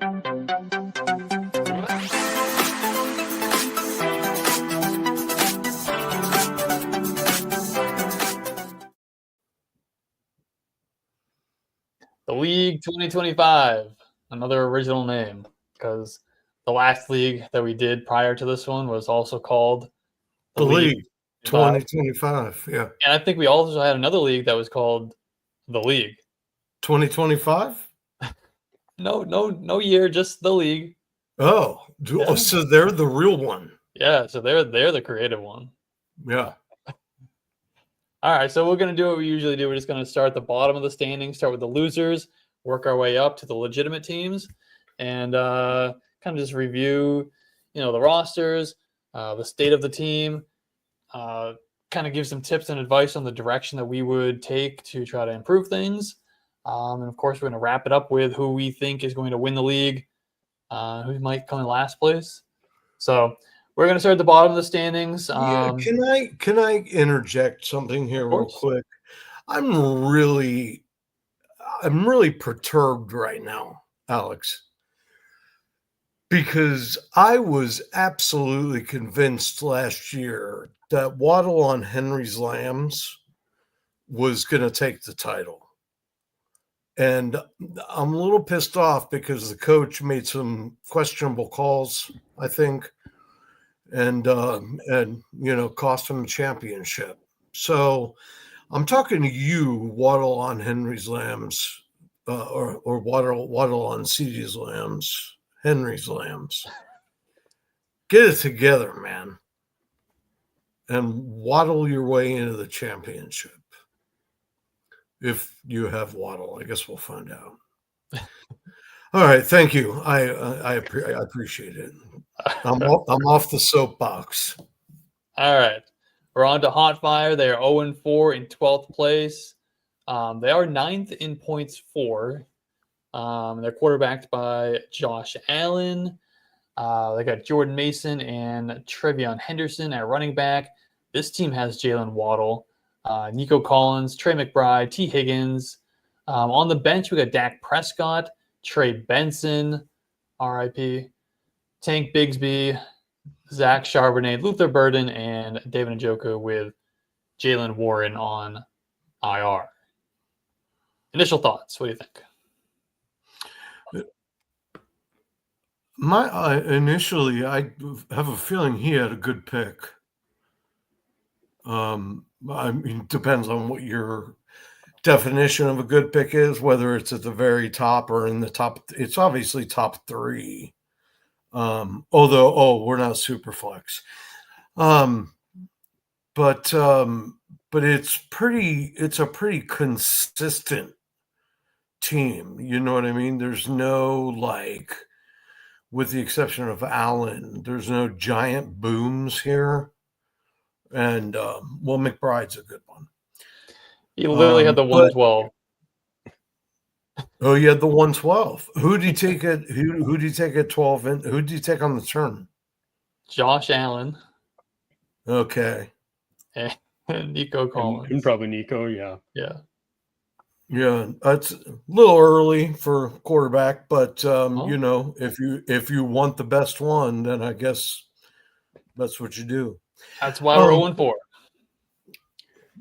The League 2025, another original name, because the last league that we did prior to this one was also called the League 2025. Yeah. And I think we also had another league that was called the League 2025. No year, just the League. Oh, yeah. So they're the real one. Yeah, so they're the creative one. Yeah. All right, so we're going to do what we usually do. We're just going to start at the bottom of the standings, start with the losers, work our way up to the legitimate teams, and kind of just review, the rosters, the state of the team, kind of give some tips and advice on the direction that we would take to try to improve things. And of course, we're going to wrap it up with who we think is going to win the league, who might come in last place. So we're going to start at the bottom of the standings. Can I interject something here real quick? I'm really perturbed right now, Alex, because I was absolutely convinced last year that Waddle on Henry's Lambs was going to take the title. And I'm a little pissed off because the coach made some questionable calls, I think, and cost him a championship. So I'm talking to you, Waddle on Henry's Lambs, or Waddle on CD's Lambs, Henry's Lambs. Get it together, man, and waddle your way into the championship. If you have Waddle, I guess we'll find out. All right, thank you. I appreciate it. I'm off the soapbox. All right, we're on to Hot Fire. They are 0-4 in 12th place. They are 9th in points for. They're quarterbacked by Josh Allen. They got Jordan Mason and Trevion Henderson at running back. This team has Jalen Waddle, Nico Collins, Trey McBride, T. Higgins. On the bench, we got Dak Prescott, Trey Benson, RIP, Tank Bigsby, Zach Charbonnet, Luther Burden, and David Njoku with Jalen Warren on IR. Initial thoughts, what do you think? Initially, I have a feeling he had a good pick. I mean, it depends on what your definition of a good pick is, whether it's at the very top or in the top. It's obviously top 3. Although, we're not super flex. But it's a pretty consistent team. You know what I mean? There's no, with the exception of Allen, there's no giant booms here. And, McBride's a good one. He literally had the 112. Oh, you had the 112. Who did you take at 12? And who did you take on the turn? Josh Allen. Okay. And Nico Collins. And probably Nico, yeah. Yeah. Yeah, it's a little early for quarterback, but if you want the best one, then I guess that's what you do. That's why we're 0-4.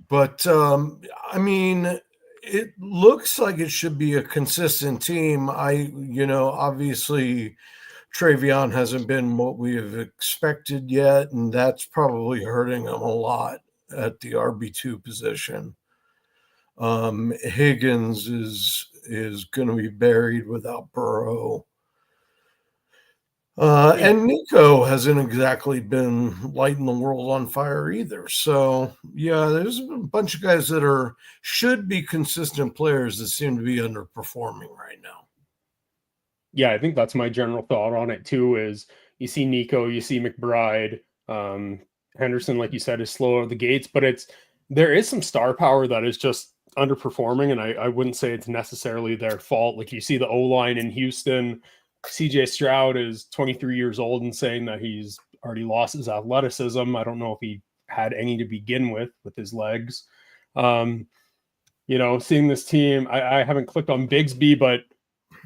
But I mean, it looks like it should be a consistent team. Obviously Trevion hasn't been what we have expected yet, and that's probably hurting him a lot at the RB2 position. Higgins is going to be buried without Burrow. And Nico hasn't exactly been lighting the world on fire either. So, yeah, there's a bunch of guys that should be consistent players that seem to be underperforming right now. Yeah, I think that's my general thought on it too, is you see Nico, you see McBride, Henderson, like you said, is slow out of the gates, but there is some star power that is just underperforming, and I wouldn't say it's necessarily their fault. Like you see the O-line in Houston, CJ Stroud is 23 years old and saying that he's already lost his athleticism. I don't know if he had any to begin with his legs. Seeing this team, I haven't clicked on Bigsby, but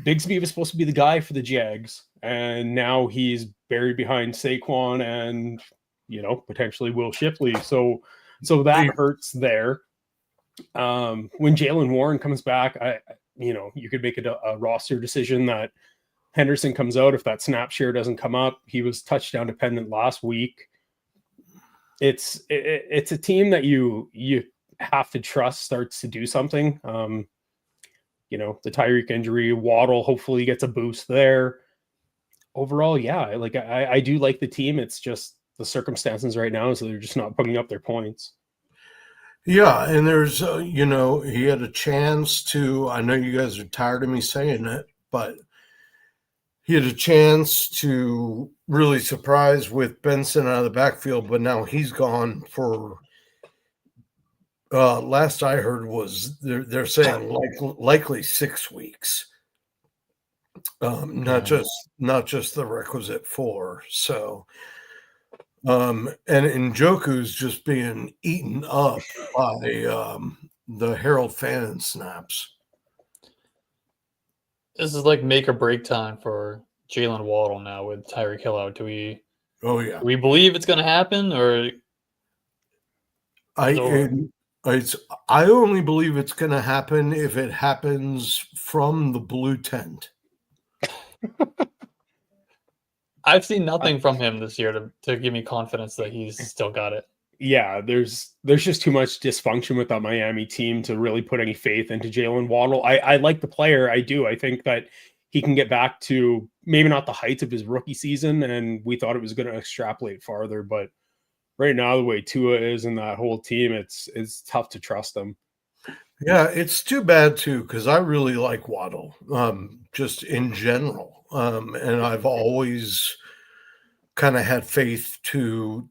Bigsby was supposed to be the guy for the Jags, and now he's buried behind Saquon and, potentially Will Shipley. So that hurts there. When Jaylen Warren comes back, you could make a roster decision that Henderson comes out if that snap share doesn't come up. He was touchdown dependent last week. It's a team that you have to trust starts to do something. The Tyreek injury, Waddle hopefully gets a boost there. Overall, yeah, I do like the team. It's just the circumstances right now, so they're just not putting up their points. Yeah, and there's, he had a chance to, I know you guys are tired of me saying it, but he had a chance to really surprise with Benson out of the backfield, but now he's gone for, last I heard was they're saying likely 6 weeks. Not just the requisite 4. So, and Njoku's just being eaten up by the Harold Fannin snaps. This is like make or break time for Jalen Waddle now with Tyreek Hill out. Do we believe it's going to happen, or I only believe it's going to happen if it happens from the blue tent. I've seen nothing from him this year to give me confidence that he's still got it. Yeah, there's just too much dysfunction with that Miami team to really put any faith into Jalen Waddle. I like the player. I do. I think that he can get back to maybe not the heights of his rookie season, and we thought it was going to extrapolate farther. But right now, the way Tua is and that whole team, it's tough to trust them. Yeah, it's too bad too, because I really like Waddle, just in general, and I've always kind of had faith to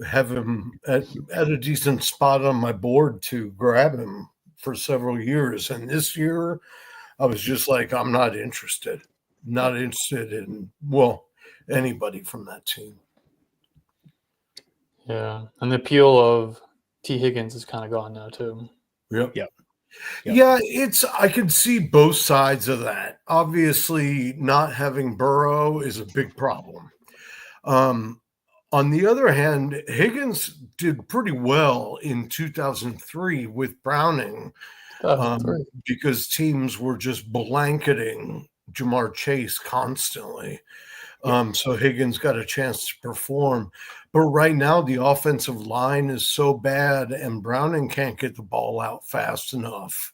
have him at a decent spot on my board to grab him for several years. And this year, I was just like, I'm not interested in anybody from that team. Yeah, and the appeal of T. Higgins is kind of gone now too. Yep. Yeah, I can see both sides of that. Obviously, not having Burrow is a big problem. On the other hand, Higgins did pretty well in 2003 with Browning because teams were just blanketing Jamar Chase constantly. So Higgins got a chance to perform. But right now, the offensive line is so bad, and Browning can't get the ball out fast enough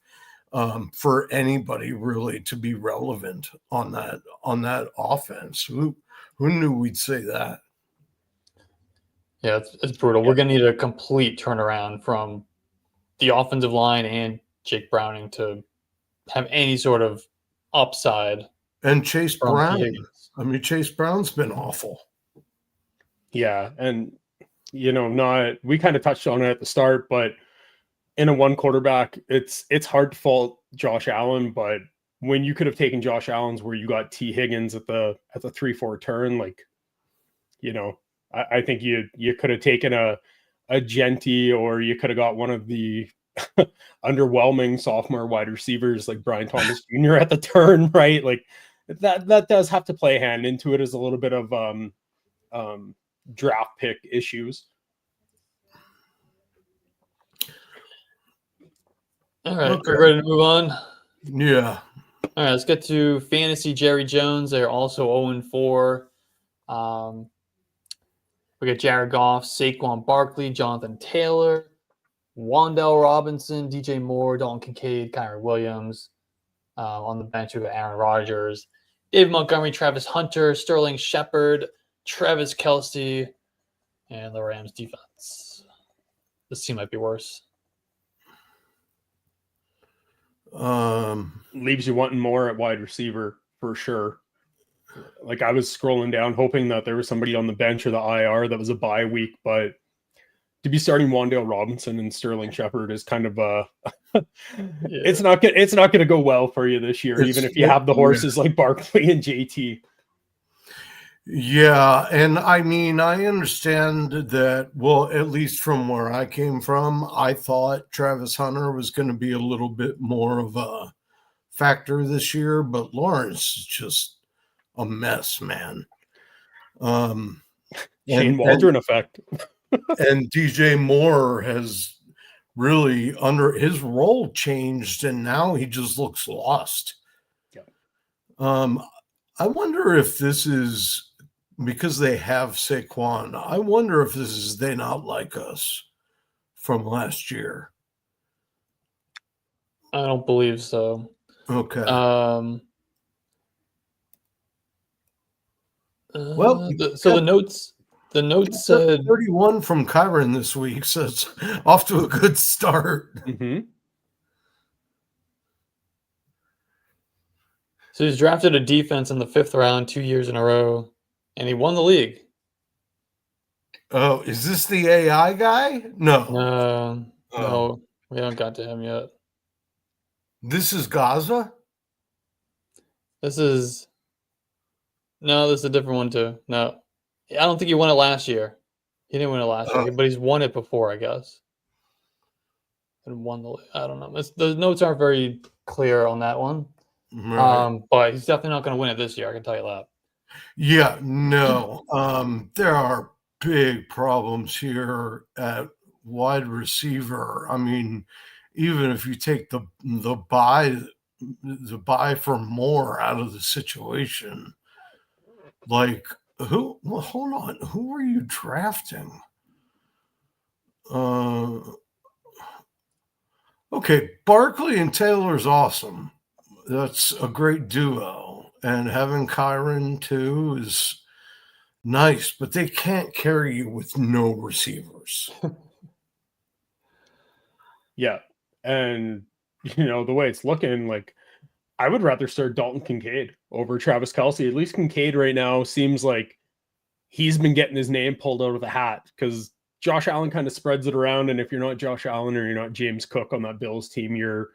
for anybody really to be relevant on that offense. Who knew we'd say that? Yeah, it's brutal. We're going to need a complete turnaround from the offensive line and Jake Browning to have any sort of upside. And Chase Brown. Chase Brown's been awful. Yeah, and we kind of touched on it at the start, but in a one quarterback, it's hard to fault Josh Allen, but when you could have taken Josh Allen's where you got T. Higgins at the 3-4 turn, I think you could have taken a Genty, or you could have got one of the underwhelming sophomore wide receivers like Brian Thomas Jr. at the turn, right? Like that does have to play a hand into it as a little bit of draft pick issues. All right, okay. We're ready to move on. Yeah. All right, let's get to fantasy Jerry Jones. They're also 0-4. We got Jared Goff, Saquon Barkley, Jonathan Taylor, Wan'Dale Robinson, DJ Moore, Dalton Kincaid, Kyren Williams. On the bench, we got Aaron Rodgers, David Montgomery, Travis Hunter, Sterling Shepard, Travis Kelce, and the Rams defense. This team might be worse. Leaves you wanting more at wide receiver for sure. Like I was scrolling down hoping that there was somebody on the bench or the IR that was a bye week, but to be starting Wan'Dale Robinson and Sterling Shepard is kind of it's not going to go well for you this year, even if you have the horses like Barkley and JT. Yeah, and I understand that, well, at least from where I came from, I thought Travis Hunter was going to be a little bit more of a factor this year, but Lawrence is just a mess, man. Shane Waldron effect. And DJ Moore has really his role changed, and now he just looks lost. Yeah. I wonder if this is because they have Saquon. I wonder if this is They Not Like Us from last year. I don't believe so. Okay. Well, the notes said 31 from Kyron this week, so it's off to a good start. Mm-hmm. So he's drafted a defense in the 5th round 2 years in a row, and he won the league. Oh, is this the AI guy? No. No, we haven't got to him yet. This is Gaza? This is a different one too. No, I don't think he won it last year. He didn't win it last year, but he's won it before, I guess. And won the. I don't know. The notes aren't very clear on that one. Right. But he's definitely not going to win it this year. I can tell you that. Yeah, no. There are big problems here at wide receiver. I mean, even if you take the buy for more out of the situation, like who? Well, hold on. Who are you drafting? Okay, Barkley and Taylor's awesome. That's a great duo, and having Kyron too is nice, but they can't carry you with no receivers. Yeah. And, the way it's looking, like, I would rather start Dalton Kincaid over Travis Kelce. At least Kincaid right now seems like he's been getting his name pulled out of the hat because Josh Allen kind of spreads it around. And if you're not Josh Allen or you're not James Cook on that Bills team, you're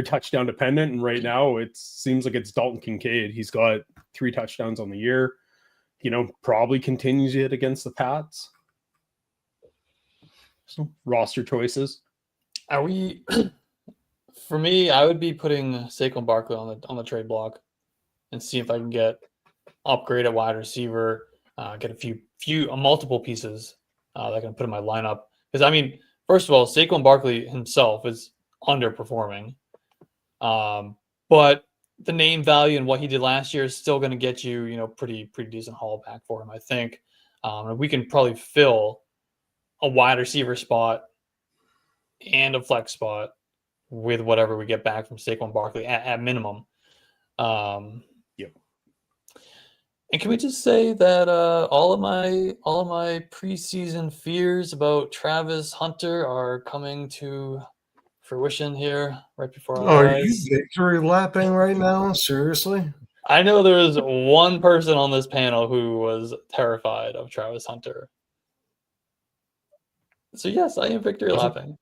touchdown dependent. And right now it seems like it's Dalton Kincaid. He's got 3 touchdowns on the year. Probably continues it against the Pats. So roster choices. Are we? For me, I would be putting Saquon Barkley on the trade block and see if I can get upgrade at wide receiver, get a multiple pieces that I can put in my lineup. Because I mean, first of all, Saquon Barkley himself is underperforming, but the name value and what he did last year is still going to get you, pretty decent haul back for him. I think we can probably fill a wide receiver spot and a flex spot with whatever we get back from Saquon Barkley at minimum. Yep. And can we just say that all of my preseason fears about Travis Hunter are coming to fruition here right before our eyes? Are you victory lapping right now? Seriously? I know there was one person on this panel who was terrified of Travis Hunter. So yes, I am victory lapping.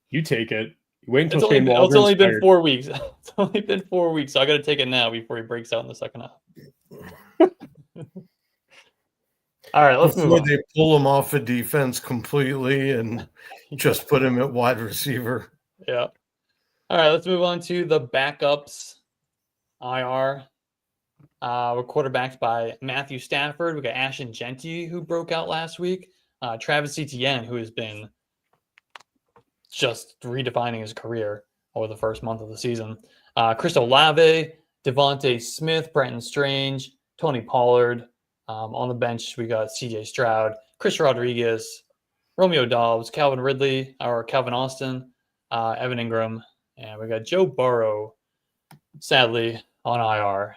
You take it. You wait until It's Waldron's only been fired. 4 weeks. It's only been 4 weeks, so I got to take it now before he breaks out in the second half. All right, let's move Before on. they pull him off of defense completely and just put him at wide receiver. Yeah. All right, let's move on to the backups. IR. We're quarterbacked by Matthew Stafford. We got Ashton Genty, who broke out last week. Travis Etienne, who has been just redefining his career over the first month of the season. Chris Olave, Devontae Smith, Brenton Strange, Tony Pollard. On the bench, we got CJ Stroud, Chris Rodriguez, Romeo Dobbs, Calvin Austin, Evan Ingram, and we got Joe Burrow, sadly, on IR.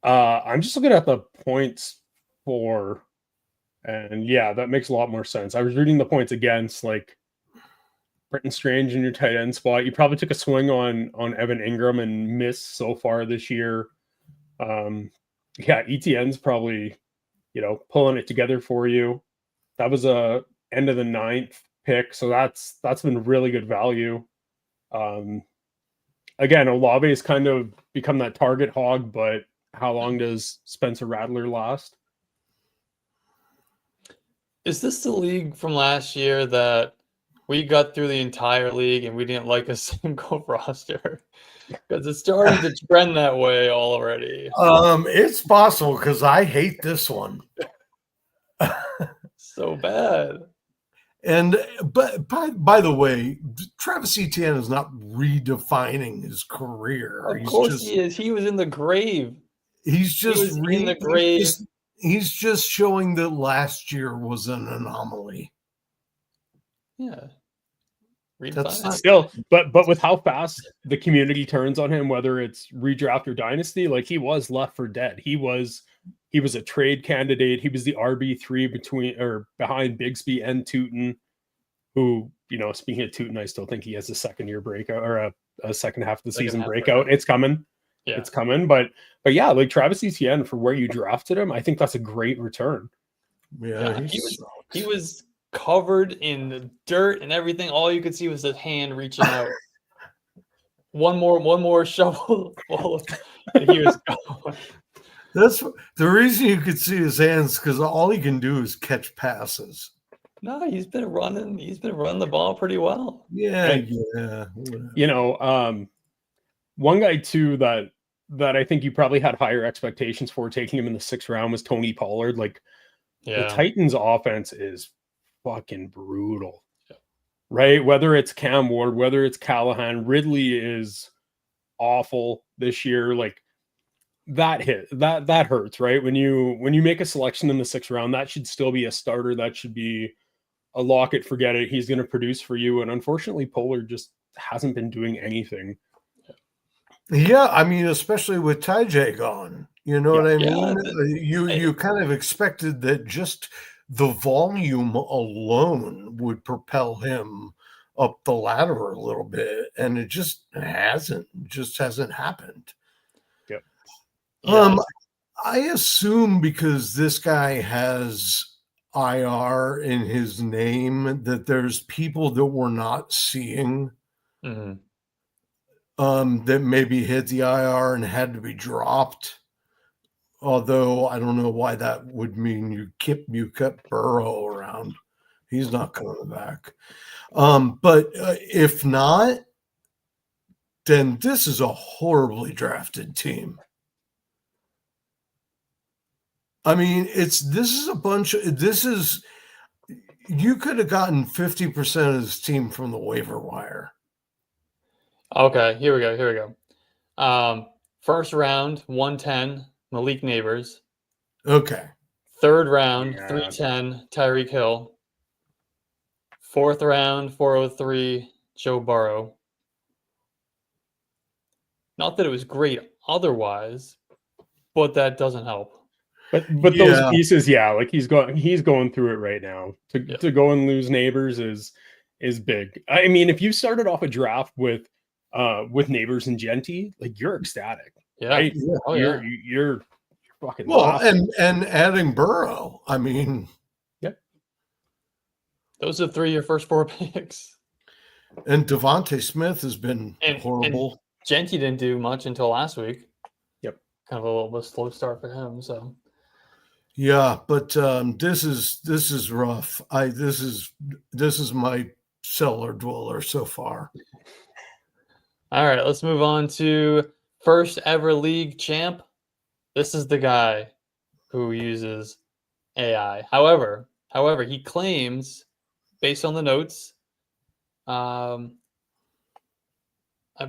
I'm just looking at the points for, and yeah, that makes a lot more sense. I was reading the points against, like, Brenton Strange in your tight end spot. You probably took a swing on Evan Ingram and missed so far this year. ETN's probably, pulling it together for you. That was a end of the 9th pick, so that's been really good value. Again, Olave has kind of become that target hog, but how long does Spencer Rattler last? Is this the league from last year that we got through the entire league and we didn't like a single roster? Because it's starting to trend that way already. It's possible because I hate this one. So bad. But by the way, Travis Etienne is not redefining his career. Of course he is. He was in the grave. He's just was in the grave. He's just showing that last year was an anomaly. Yeah. Still, but with how fast the community turns on him, whether it's redraft or dynasty, like he was left for dead. He was a trade candidate. He was the RB3 behind Bigsby and Tootin, who, speaking of Tootin, I still think he has a second year breakout or a second half of the season breakout. It's coming. Yeah. It's coming. But yeah, like Travis Etienne, for where you drafted him, I think that's a great return. Yeah, he was covered in the dirt and everything. All you could see was his hand reaching out. one more shovel full and he was going. That's the reason you could see his hands, because all he can do is catch passes. No, he's been running the ball pretty well. Yeah. One guy too that I think you probably had higher expectations for taking him in the 6th round was Tony Pollard. Like, the Titans offense is fucking brutal, right? Whether it's Cam Ward, whether it's Callahan, Ridley is awful this year. Like, that hurts, right? When you make a selection in the 6th round, that should still be a starter. That should be a lock it, forget it. He's going to produce for you. And unfortunately, Pollard just hasn't been doing anything. Yeah, I mean, especially with Ty gone, you know what I mean? You kind of expected that just the volume alone would propel him up the ladder a little bit, and it just hasn't happened. Yep. I assume because this guy has IR in his name that there's people that we're not seeing. Mm-hmm. That maybe hit the IR and had to be dropped. Although I don't know why that would mean you kept Burrow around. He's not coming back. But if not, then this is a horribly drafted team. I mean, you could have gotten 50% of this team from the waiver wire. Okay, here we go. First round, 110, Malik Neighbors. Okay. 3rd round, 310, Tyreek Hill. 4th round, 403, Joe Burrow. Not that it was great otherwise, but that doesn't help. But those pieces, like he's going through it right now. To go and lose Neighbors is big. I mean, if you started off a draft with Neighbors and Genty, like, you're ecstatic. Yeah. Right? Yeah. Oh, you're fucking laughing. and adding Burrow. I mean, those are 3 of your first 4 picks. And Devontae Smith has been horrible. And Genty didn't do much until last week. Yep. Kind of a little bit slow start for him. So. Yeah, but this is rough. This is my cellar dweller so far. All right, let's move on to first ever league champ. This is the guy who uses AI. However, he claims, based on the notes, I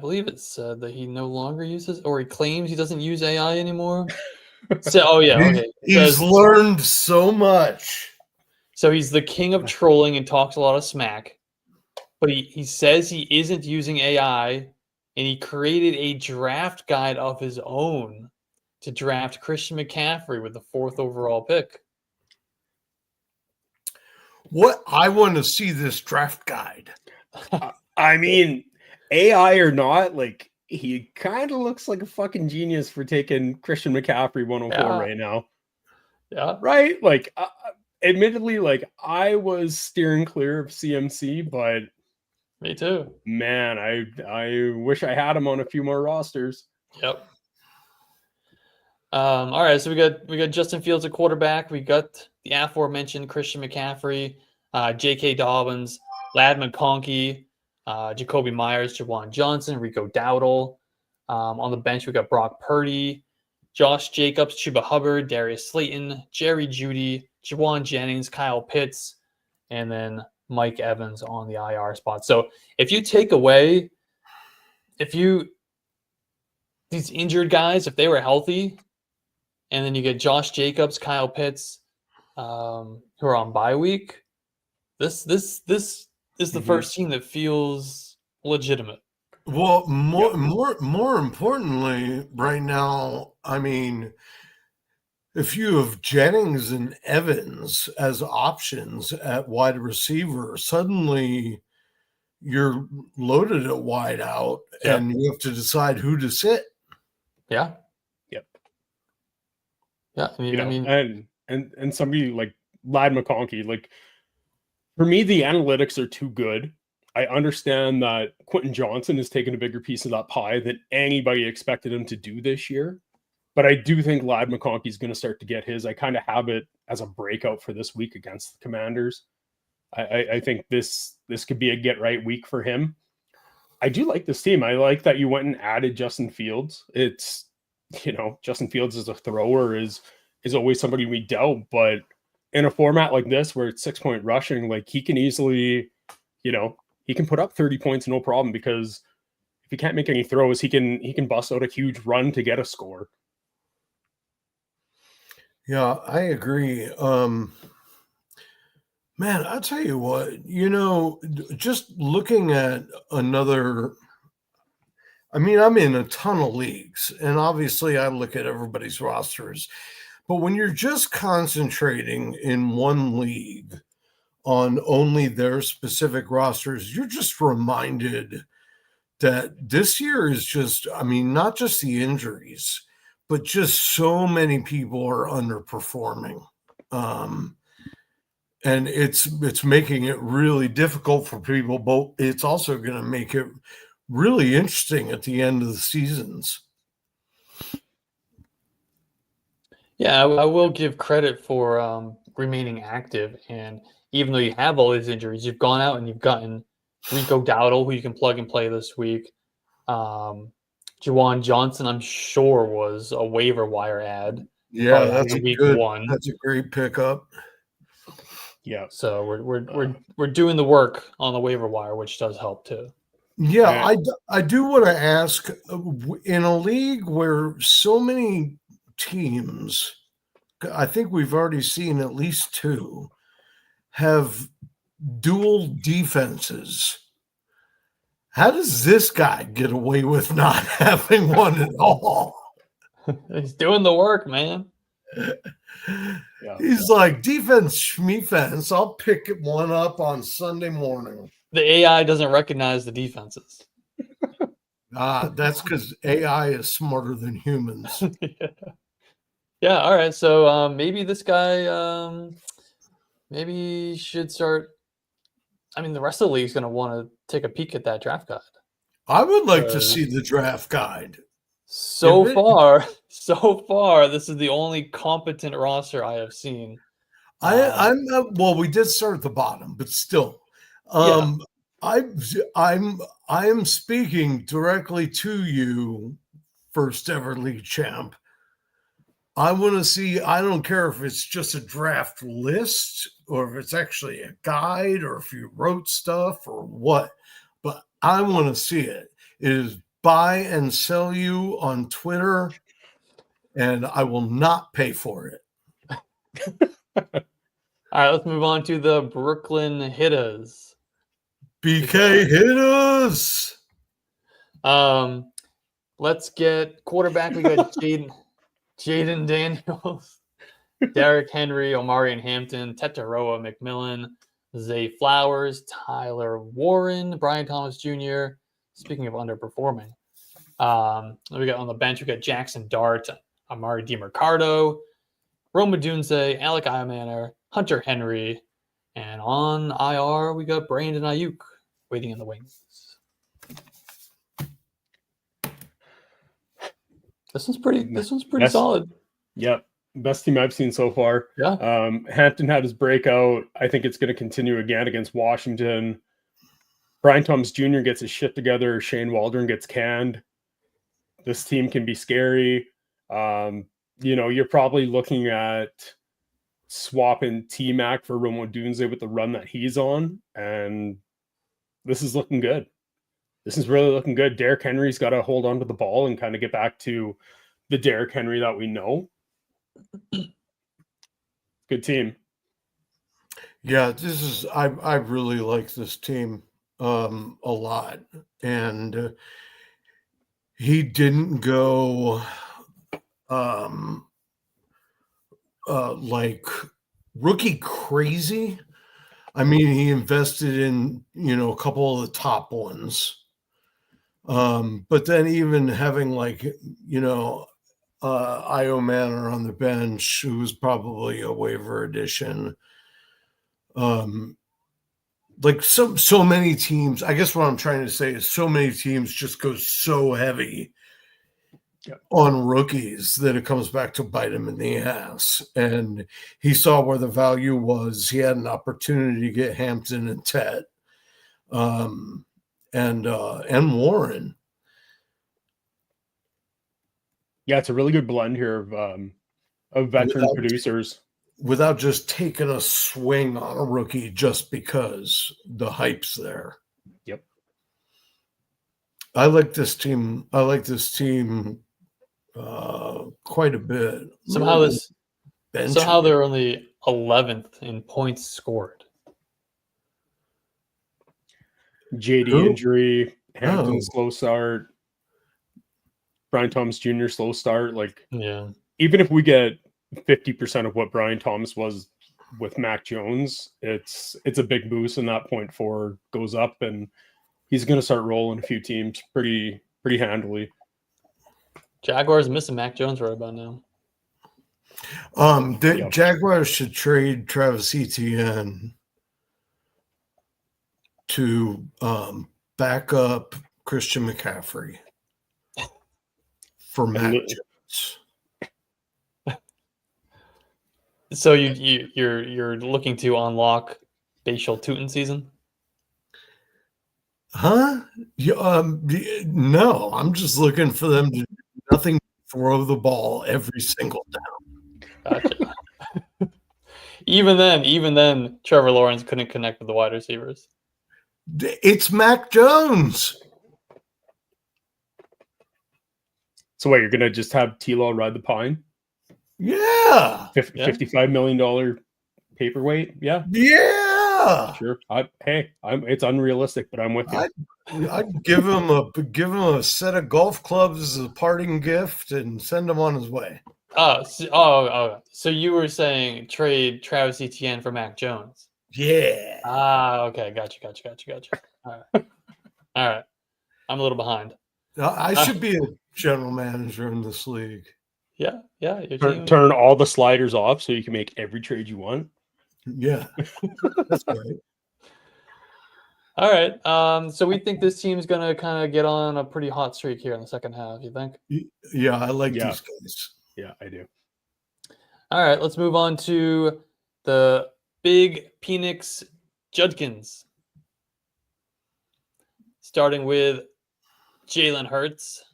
believe it said that he no longer uses, or he claims he doesn't use AI anymore. So, he's learned so much. So he's the king of trolling and talks a lot of smack. But he says he isn't using AI, and he created a draft guide of his own to draft Christian McCaffrey with the 4th overall pick. What? I want to see this draft guide. I mean, AI or not, like, he kind of looks like a fucking genius for taking Christian McCaffrey 104 right now. Yeah. Right? Like, admittedly, like, I was steering clear of CMC, but me too. Man, I wish I had him on a few more rosters. Yep. All right, so we got Justin Fields at quarterback. We got the aforementioned Christian McCaffrey, J.K. Dobbins, Lad McConkey, Jacoby Myers, Jawan Johnson, Rico Dowdle. On the bench, we got Brock Purdy, Josh Jacobs, Chuba Hubbard, Darius Slayton, Jerry Jeudy, Jawan Jennings, Kyle Pitts, and then Mike Evans on the IR spot. So if you take away, these injured guys, if they were healthy, and then you get Josh Jacobs, Kyle Pitts, who are on bye week, this is the first team that feels legitimate. Well, more importantly, right now, I mean, if you have Jennings and Evans as options at wide receiver, suddenly you're loaded at wide out, and you have to decide who to sit. Yeah. Yep. Yeah. I mean, and somebody like Lad McConkey, like, for me, the analytics are too good. I understand that Quentin Johnson has taken a bigger piece of that pie than anybody expected him to do this year. But I do think Lad McConkey is going to start to get his. I kind of have it as a breakout for this week against the Commanders. I think this could be a get right week for him. I do like this team. I like that you went and added Justin Fields. It's, Justin Fields as a thrower is always somebody we doubt, but in a format like this where it's 6-point rushing, like, he can easily, he can put up 30 points no problem, because if he can't make any throws, he can bust out a huge run to get a score. Yeah, I agree. Man, I'll tell you what, just looking at another, I mean, I'm in a ton of leagues, and obviously I look at everybody's rosters, but when you're just concentrating in one league on only their specific rosters, you're just reminded that this year is just, I mean, not just the injuries, but just so many people are underperforming. And it's making it really difficult for people, but it's also going to make it really interesting at the end of the seasons. Yeah, I will give credit for remaining active. And even though you have all these injuries, you've gone out and you've gotten Rico Dowdle, who you can plug and play this week. Jawan Johnson, I'm sure, was a waiver wire ad. Yeah, that's week good. one. That's a great pickup. Yeah. So we're doing the work on the waiver wire, which does help too. Yeah, I do want to ask, in a league where so many teams, I think we've already seen at least 2, have dual defenses. How does this guy get away with not having one at all? He's doing the work, man. He's like, defense, schmefense. I'll pick one up on Sunday morning. The AI doesn't recognize the defenses. That's because AI is smarter than humans. Yeah. All right. So maybe this guy maybe should start. I mean, the rest of the league is going to want to take a peek at that draft guide. I would like to see the draft guide. So far, this is the only competent roster I have seen. Well, we did start at the bottom, but still, I'm speaking directly to you, first ever league champ. I want to see, I don't care if it's just a draft list or if it's actually a guide or if you wrote stuff or what, but I want to see it. It is buy and sell you on Twitter, and I will not pay for it. All right, let's move on to the Brooklyn Hitters. BK Hitters. Let's get quarterback. We got Jaden Daniels, Derrick Henry, Omarion Hampton, Tetaroa McMillan, Zay Flowers, Tyler Warren, Brian Thomas Jr. Speaking of underperforming, we got on the bench, we got Jackson Dart, Amari DiMercado, Rome Odunze, Alec Iamaner, Hunter Henry, and on IR, we got Brandon Ayuk waiting in the wings. This one's pretty solid. Yep. Best team I've seen so far. Yeah. Hampton had his breakout. I think it's going to continue again against Washington. Brian Thomas Jr. gets his shit together. Shane Waldron gets canned. This team can be scary. You're probably looking at swapping T-Mac for Romo Dunze with the run that he's on, and this is looking good. This is really looking good. Derrick Henry's got to hold on to the ball and kind of get back to the Derrick Henry that we know. Good team. Yeah, I really like this team a lot, and he didn't go like rookie crazy. I mean, he invested in a couple of the top ones, but then even having Io Manor on the bench, who was probably a waiver addition. Like so many teams, I guess what I'm trying to say is so many teams just go so heavy on rookies that it comes back to bite him in the ass. And he saw where the value was. He had an opportunity to get Hampton and Tet, and Warren. Yeah, it's a really good blend here of veteran producers. Without just taking a swing on a rookie just because the hype's there. Yep. I like this team. Quite a bit. Somehow they're only 11th in points scored. JD injury, Hampton slow start, Brian Thomas Jr. slow start. Even if we get 50% of what Brian Thomas was with Mac Jones, it's a big boost, and that 0.4 goes up, and he's going to start rolling a few teams pretty handily. Jaguars missing Mac Jones right about now. Jaguars should trade Travis Etienne to back up Christian McCaffrey for Mac Jones. So you're looking to unlock Bashal Tutin season? Huh? No, I'm just looking for them to do nothing but throw the ball every single down. Gotcha. Even then, Trevor Lawrence couldn't connect with the wide receivers. It's Mac Jones. So what, you're gonna just have T-Law ride the pine? Yeah. $55 million paperweight. Yeah. Sure. It's unrealistic, but I'm with you. I'd give him a set of golf clubs as a parting gift and send him on his way. So you were saying trade Travis Etienne for Mac Jones? Yeah. Okay. Gotcha. All right. I'm a little behind. I should be a general manager in this league. Yeah. Turn all the sliders off so you can make every trade you want. Yeah, that's right. All right. So we think this team's going to kind of get on a pretty hot streak here in the second half, you think? Yeah, I like these guys. Yeah, I do. All right. Let's move on to the big Penix Judkins. Starting with Jalen Hurts,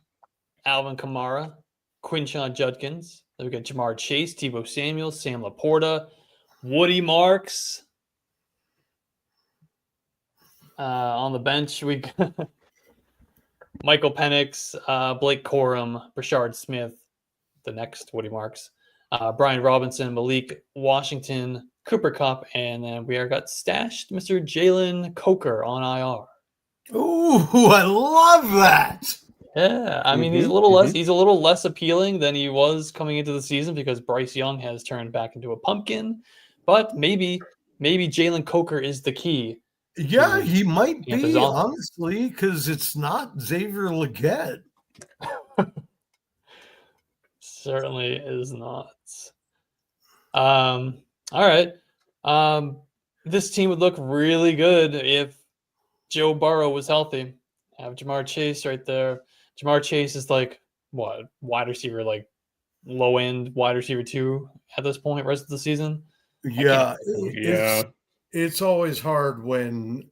Alvin Kamara, Quinshon Judkins. Then we got Jamar Chase, Tebow Samuel, Sam Laporta, Woody Marks. On the bench, we got Michael Penix, Blake Corum, Rashard Smith, the next Woody Marks, Brian Robinson, Malik Washington, Cooper Kupp, and then we got stashed Mr. Jalen Coker on IR. Ooh, I love that. Yeah, I mean he's a little less appealing than he was coming into the season because Bryce Young has turned back into a pumpkin, but maybe Jalen Coker is the key. Yeah, he might be, honestly, because it's not Xavier Legette. Certainly is not. All right. This team would look really good if Joe Burrow was healthy. Have Jamar Chase right there. Jamar Chase is like what, wide receiver like low end wide receiver 2 at this point, rest of the season. Yeah, Yeah. it's always hard when,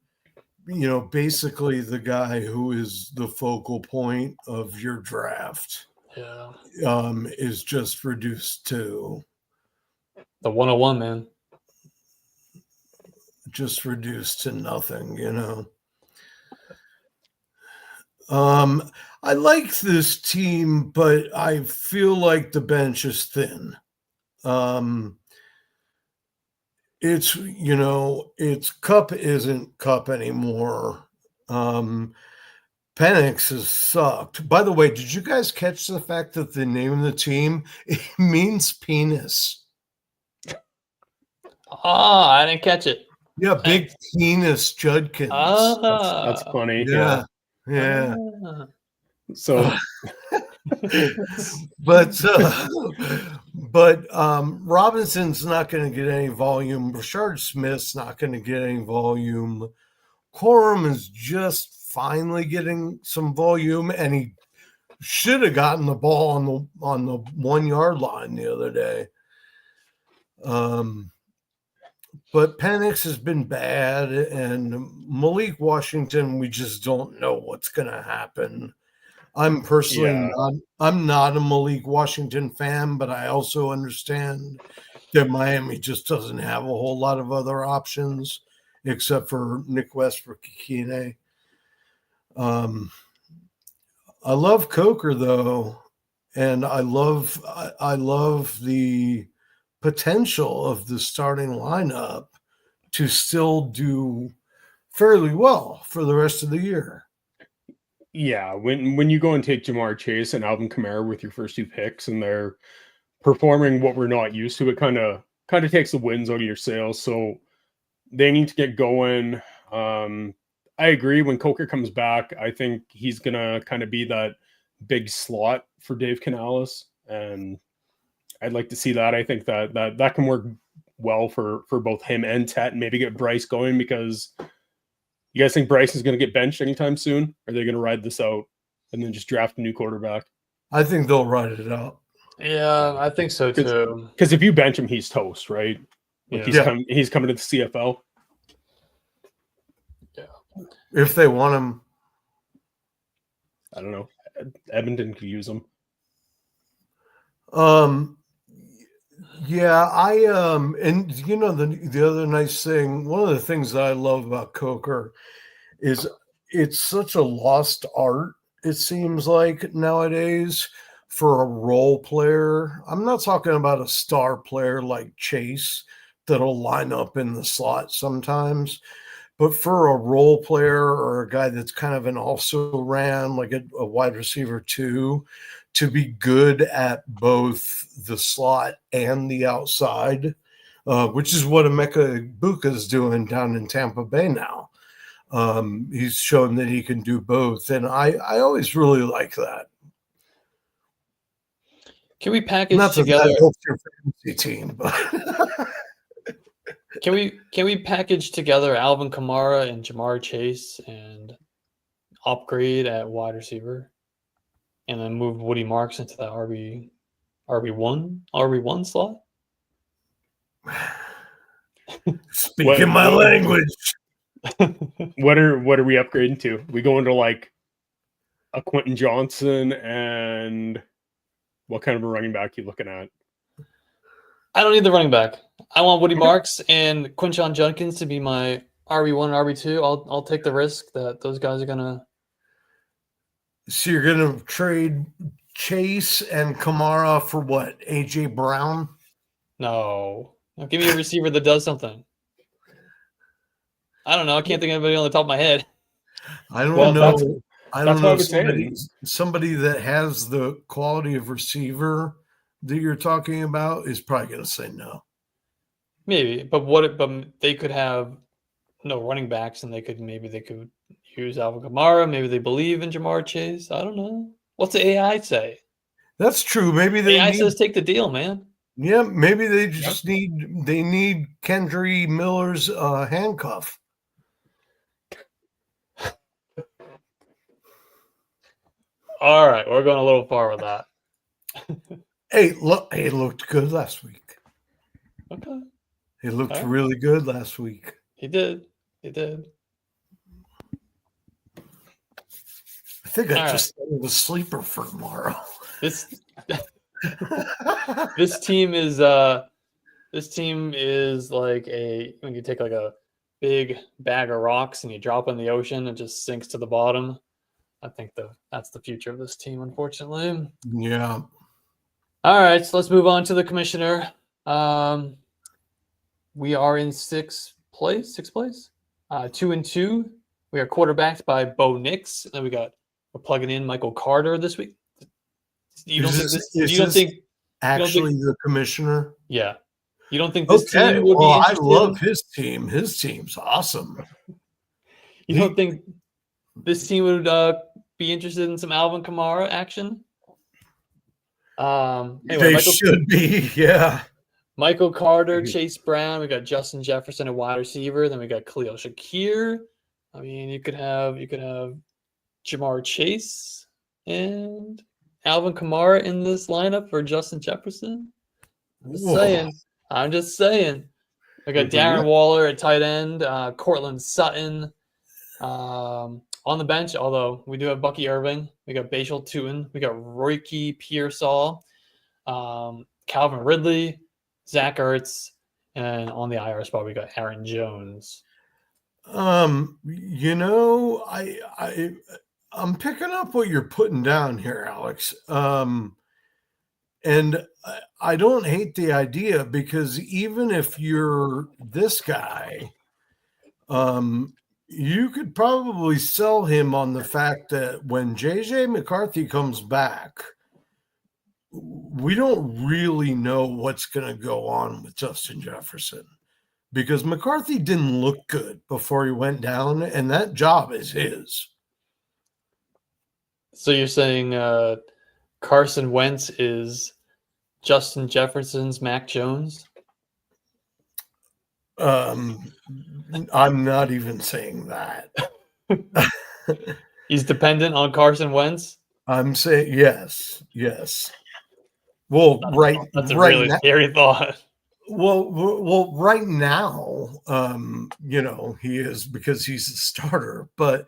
basically the guy who is the focal point of your draft Yeah. is just reduced to The 101, man. nothing. I like this team, but I feel like the bench is thin. It's Cup isn't Cup anymore. Penix has sucked. By the way, did you guys catch the fact that the name of the team it means penis? I didn't catch it. Yeah, big penis Judkins. That's funny. Yeah. Ah. So but Robinson's not going to get any volume. Rashard Smith's not going to get any volume. Corum is just finally getting some volume, and he should have gotten the ball on the 1 yard line the other day. But Penix has been bad, and Malik Washington, we just don't know what's going to happen. I'm personally I'm not a Malik Washington fan, but I also understand that Miami just doesn't have a whole lot of other options except for Nick Westbrook-Ikine. I love Coker though, and I love the potential of the starting lineup to still do fairly well for the rest of the year. Yeah, when you go and take Jamar Chase and Alvin Kamara with your first 2 picks and they're performing what we're not used to, it kind of takes the wins out of your sails. So they need to get going. I agree. When Coker comes back, I think he's gonna kind of be that big slot for Dave Canales, and I'd like to see that. I think that can work well for both him and Tet, and maybe get Bryce going, because you guys think Bryce is going to get benched anytime soon? Or are they going to ride this out and then just draft a new quarterback? I think they'll ride it out. Yeah, I think so too. Because if you bench him, he's toast, right? Like he's coming to the CFL. Yeah. If they want him. I don't know. Edmonton could use him. Yeah, and the other nice thing, one of the things that I love about Coker is it's such a lost art, it seems like nowadays, for a role player. I'm not talking about a star player like Chase that'll line up in the slot sometimes, but for a role player or a guy that's kind of an also ran, like a wide receiver too, to be good at both the slot and the outside, which is what Emeka Egbuka is doing down in Tampa Bay now. He's shown that he can do both, and I always really like that. Can we package Not together? That helps your fantasy team, but Can we package together Alvin Kamara and Jamar Chase and upgrade at wide receiver, and then move Woody Marks into the RB1 slot? Speaking my language. What are we upgrading to? We go into like a Quentin Johnson, and what kind of a running back you looking at? I don't need the running back. I want Woody Marks and Quinshon Judkins to be my RB1 and RB2. I'll take the risk that those guys are gonna. So you're gonna trade Chase and Kamara for what? AJ Brown? No, give me a receiver that does something. I don't know. I can't think of anybody on the top of my head. I don't know. I don't know somebody that has the quality of receiver that you're talking about is probably going to say no. Maybe, but they could have no running backs, and they could use Alvin Kamara. Maybe they believe in Jamar Chase. I don't know. What's the AI say? That's true. Maybe AI says take the deal, man. Yeah, maybe they just need Kendry Miller's handcuff. All right, we're going a little far with that. Hey, look, he looked good last week. Okay. He looked All right. really good last week. He did. He did. I think I All just thought of a sleeper for tomorrow. This this team is like when you take like a big bag of rocks and you drop in the ocean, it just sinks to the bottom. I think that's the future of this team, unfortunately. Yeah. All right, so let's move on to the commissioner. We are in sixth place, 2-2. We are quarterbacked by Bo Nix. Then we're plugging in Michael Carter this week. You don't think this? You don't think actually the commissioner? Yeah. You don't think this Okay. team would Well, be I interested? love his team. His team's awesome. You don't think this team would be interested in some Alvin Kamara action? Anyway, They should be, yeah. Michael Carter, Chase Brown. We got Justin Jefferson, a wide receiver. Then we got Khalil Shakir. I mean, you could have Jamar Chase and Alvin Kamara in this lineup for Justin Jefferson. I'm just saying. We got Darren Waller at tight end, Cortland Sutton on the bench, although we do have Bucky Irving. We got Bashal Tutin. We got Royke Pearsall, Calvin Ridley, Zach Ertz, and on the IR spot, we got Aaron Jones. I'm picking up what you're putting down here, Alex. And I don't hate the idea, because even if you're this guy, you could probably sell him on the fact that when JJ McCarthy comes back, we don't really know what's going to go on with Justin Jefferson, because McCarthy didn't look good before he went down, and that job is his. So you're saying Carson Wentz is Justin Jefferson's Mac Jones? I'm not even saying that. He's dependent on Carson Wentz? I'm saying yes. Well, that's a really scary thought. Well, right now, he is, because he's the starter. But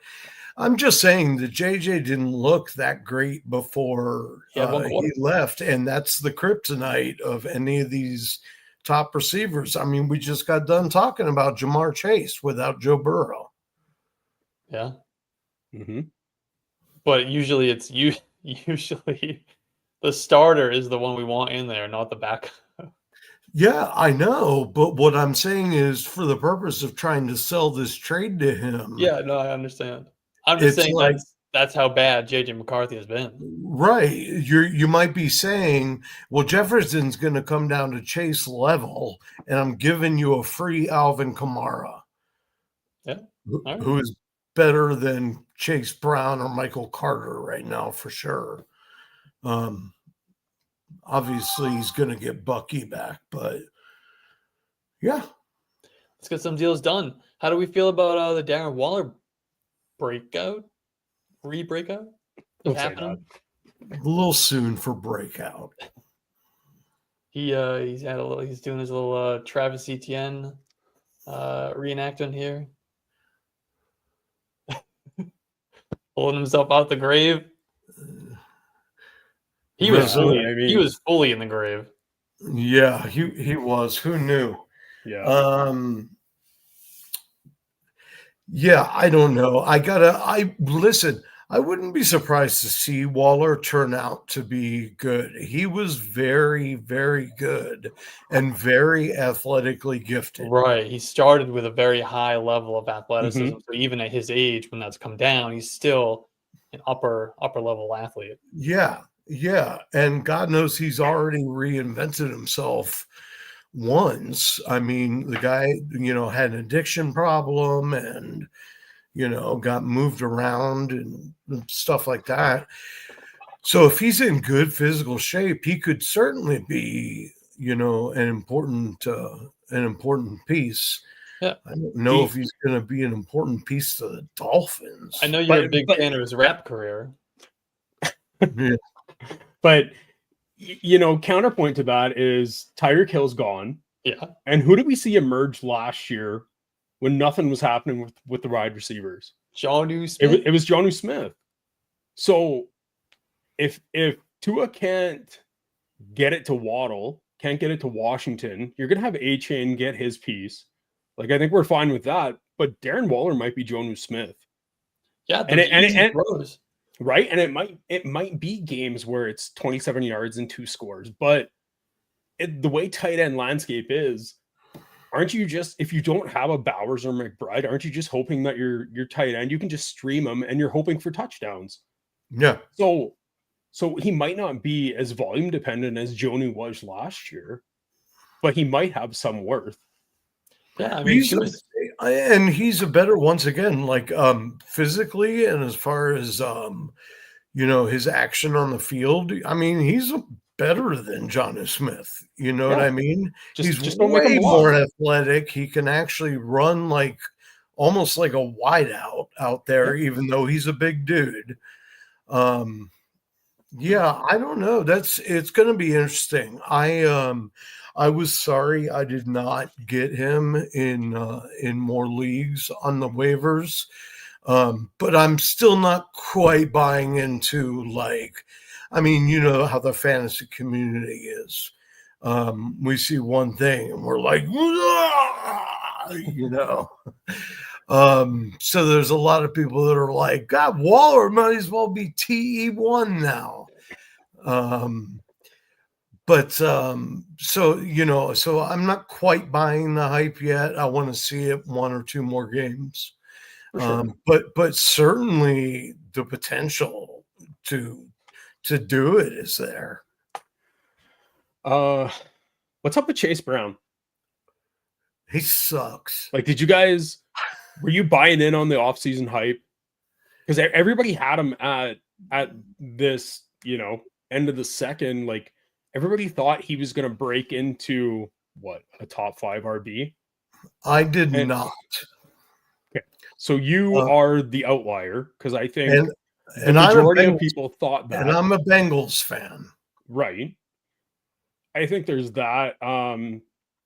I'm just saying that JJ didn't look that great before he left, and that's the kryptonite of any of these top receivers. I mean, we just got done talking about Jamar Chase without Joe Burrow. Yeah. Mm-hmm. But usually the starter is the one we want in there, not the backup. Yeah, I know. But what I'm saying is, for the purpose of trying to sell this trade to him. Yeah, no, I understand. I'm just saying, like, that's how bad JJ McCarthy has been. Right. You might be saying, well, Jefferson's going to come down to Chase level, and I'm giving you a free Alvin Kamara. Yeah. Who is better than Chase Brown or Michael Carter right now, for sure. Obviously, he's going to get Bucky back, but yeah. Let's get some deals done. How do we feel about the Darren Waller re-breakout? Happening? A little soon for breakout. He's doing his little Travis Etienne reenactment here. Pulling himself out the grave. He was fully in the grave. Yeah, he was. Who knew? Yeah. Yeah, I don't know. Listen, I wouldn't be surprised to see Waller turn out to be good. He was very, very good and very athletically gifted. Right. He started with a very high level of athleticism. Mm-hmm. So even at his age, when that's come down, he's still an upper level athlete. Yeah. Yeah. And God knows he's already reinvented himself once. I mean, the guy, had an addiction problem and, got moved around and stuff like that. So if he's in good physical shape, he could certainly be, an important piece. Yeah. I don't know if he's going to be an important piece to the Dolphins. I know you're a big fan of his rap career. But counterpoint to that is Tyreek Hill's gone. Yeah. And who did we see emerge last year when nothing was happening with the wide receivers? Jonnu Smith. It was Jonnu Smith. So if Tua can't get it to Waddle, can't get it to Washington, you're going to have A-Chain get his piece. Like, I think we're fine with that. But Darren Waller might be Jonnu Smith. Yeah, and throws. Right? And it might be games where it's 27 yards and 2 scores. But the way tight end landscape is, aren't you just, if you don't have a Bowers or McBride, aren't you just hoping that your tight end, you can just stream them and you're hoping for touchdowns? Yeah. So he might not be as volume dependent as Jonnu was last year, but he might have some worth. Yeah, I mean, and he's a better, once again, like physically, and as far as his action on the field. I mean, he's better than Jonnu Smith. You know what I mean? He's way more athletic. He can actually run like almost like a wideout out there, even though he's a big dude. Yeah, I don't know. It's going to be interesting. I was sorry I did not get him in more leagues on the waivers, but I'm still not quite buying into, like, I mean, you know how the fantasy community is. We see one thing and we're like, so there's a lot of people that are like, God, Waller might as well be TE1 now. So I'm not quite buying the hype yet. I want to see it 1 or 2 more games. Sure. But certainly the potential to do it is there. What's up with Chase Brown? He sucks. Like, were you buying in on the offseason hype? Because everybody had him at this, end of the second. Like, everybody thought he was going to break into a top 5 RB. I did not. Okay, so you are the outlier, because I think the and majority of people thought that. And I'm a Bengals fan, right? I think there's that.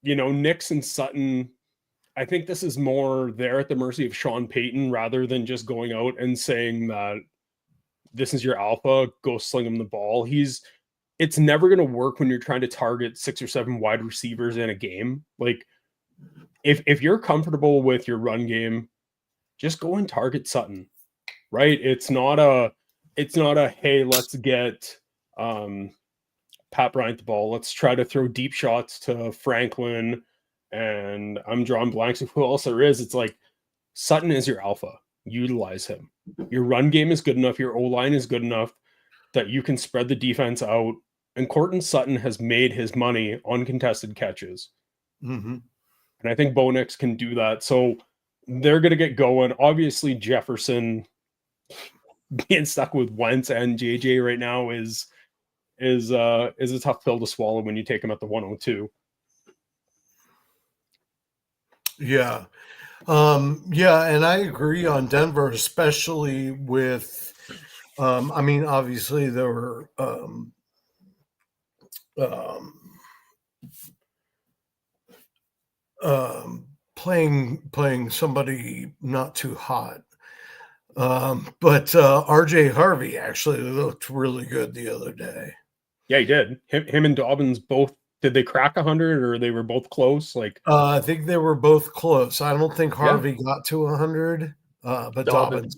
Nix and Sutton. I think this is more there at the mercy of Sean Payton rather than just going out and saying that this is your alpha, go sling him the ball. It's never going to work when you're trying to target 6 or 7 wide receivers in a game. Like, if you're comfortable with your run game, just go and target Sutton, right? It's not a hey, let's get Pat Bryant the ball. Let's try to throw deep shots to Franklin, and I'm drawing blanks of who else there is. It's like, Sutton is your alpha. Utilize him. Your run game is good enough. Your O-line is good enough that you can spread the defense out. And Courtland Sutton has made his money on contested catches. Mm-hmm. And I think Bo Nix can do that. So they're going to get going. Obviously, Jefferson being stuck with Wentz and JJ right now is a tough pill to swallow when you take him at the 102. Yeah. And I agree on Denver, especially with, obviously there were, playing somebody not too hot. But RJ Harvey actually looked really good the other day. Yeah, he did. Him and Dobbins both. Did they crack 100 or they were both close? Like, I think they were both close. I don't think Harvey got to 100, but Dobbins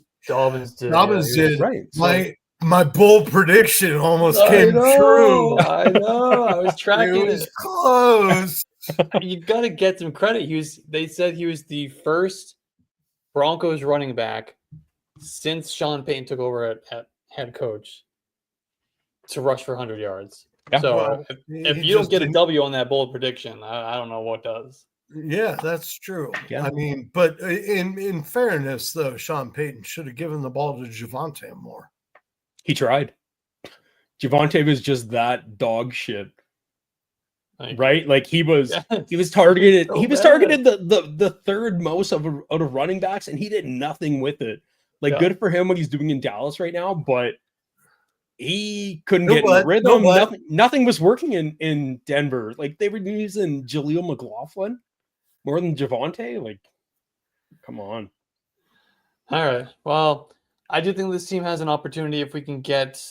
did. Dobbins did. Right. My bold prediction almost came true. I know. I was tracking it. Was close. You got to get some credit. They said he was the first Broncos running back since Sean Payton took over at head coach to rush for 100 yards. Yeah. So if you don't get a W on that bold prediction, I don't know what does. Yeah, that's true. Yeah. I mean, but in fairness, though, Sean Payton should have given the ball to Javonte more. He tried. Javonte was just that dog shit. Right? Like he was targeted. So he was targeted the third most out of running backs, and he did nothing with it. Like, good for him what he's doing in Dallas right now, but he couldn't No, get in but- rhythm. no, but- Nothing was working in Denver. Like they were using Jaleel McLaughlin more than Javonte. Like, come on. All right. Well, I do think this team has an opportunity if we can get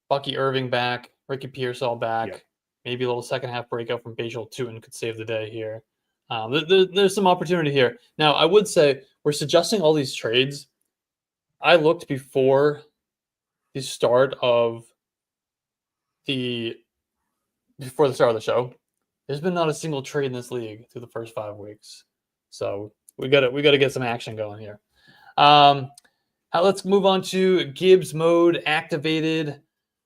Bucky Irving back, Ricky Pearsall back, Yep. maybe a little second half breakout from Bajal Tutin could save the day here. There's some opportunity here. Now, I would say we're suggesting all these trades. I looked before the start of the show. There's been not a single trade in this league through the first 5 weeks. So we gotta get some action going here. Let's move on to Gibbs mode activated.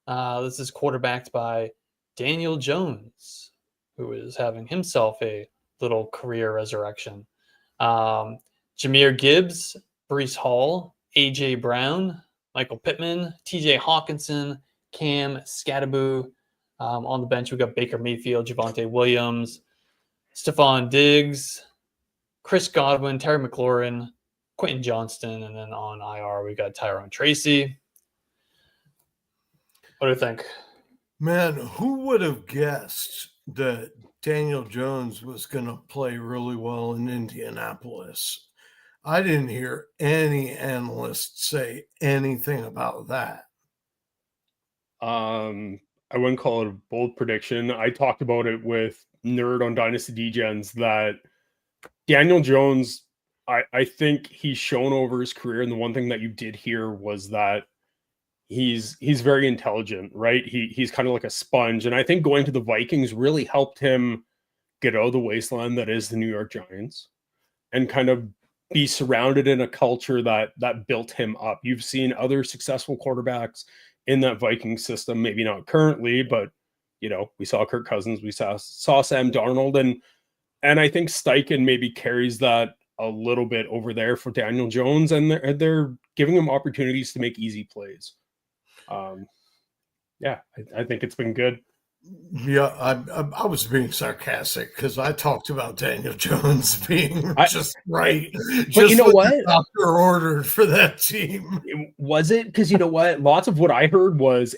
This is quarterbacked by Daniel Jones, who is having himself a little career resurrection. Jahmyr Gibbs, Breece Hall, AJ Brown, Michael Pittman, TJ Hawkinson, Cam Scattaboo. On the bench, we got Baker Mayfield, Javonte Williams, Stephon Diggs, Chris Godwin, Terry McLaurin, Quentin Johnston, and then on IR, we got Tyrone Tracy. What do you think? Man, who would have guessed that Daniel Jones was going to play really well in Indianapolis? I didn't hear any analyst say anything about that. I wouldn't call it a bold prediction. I talked about it with Nerd on Dynasty Degens that Daniel Jones, I think he's shown over his career, and the one thing that you did hear was that he's very intelligent, right? He's kind of like a sponge, and I think going to the Vikings really helped him get out of the wasteland that is the New York Giants and kind of be surrounded in a culture that built him up. You've seen other successful quarterbacks in that Viking system, maybe not currently, but we saw Kirk Cousins, we saw Sam Darnold, and I think Steichen maybe carries that a little bit over there for Daniel Jones, and they're giving him opportunities to make easy plays. I think it's been good. Yeah, I was being sarcastic because I talked about Daniel Jones being just right. But you know what? The doctor ordered for that team. Was it? Because you know what? Lots of what I heard was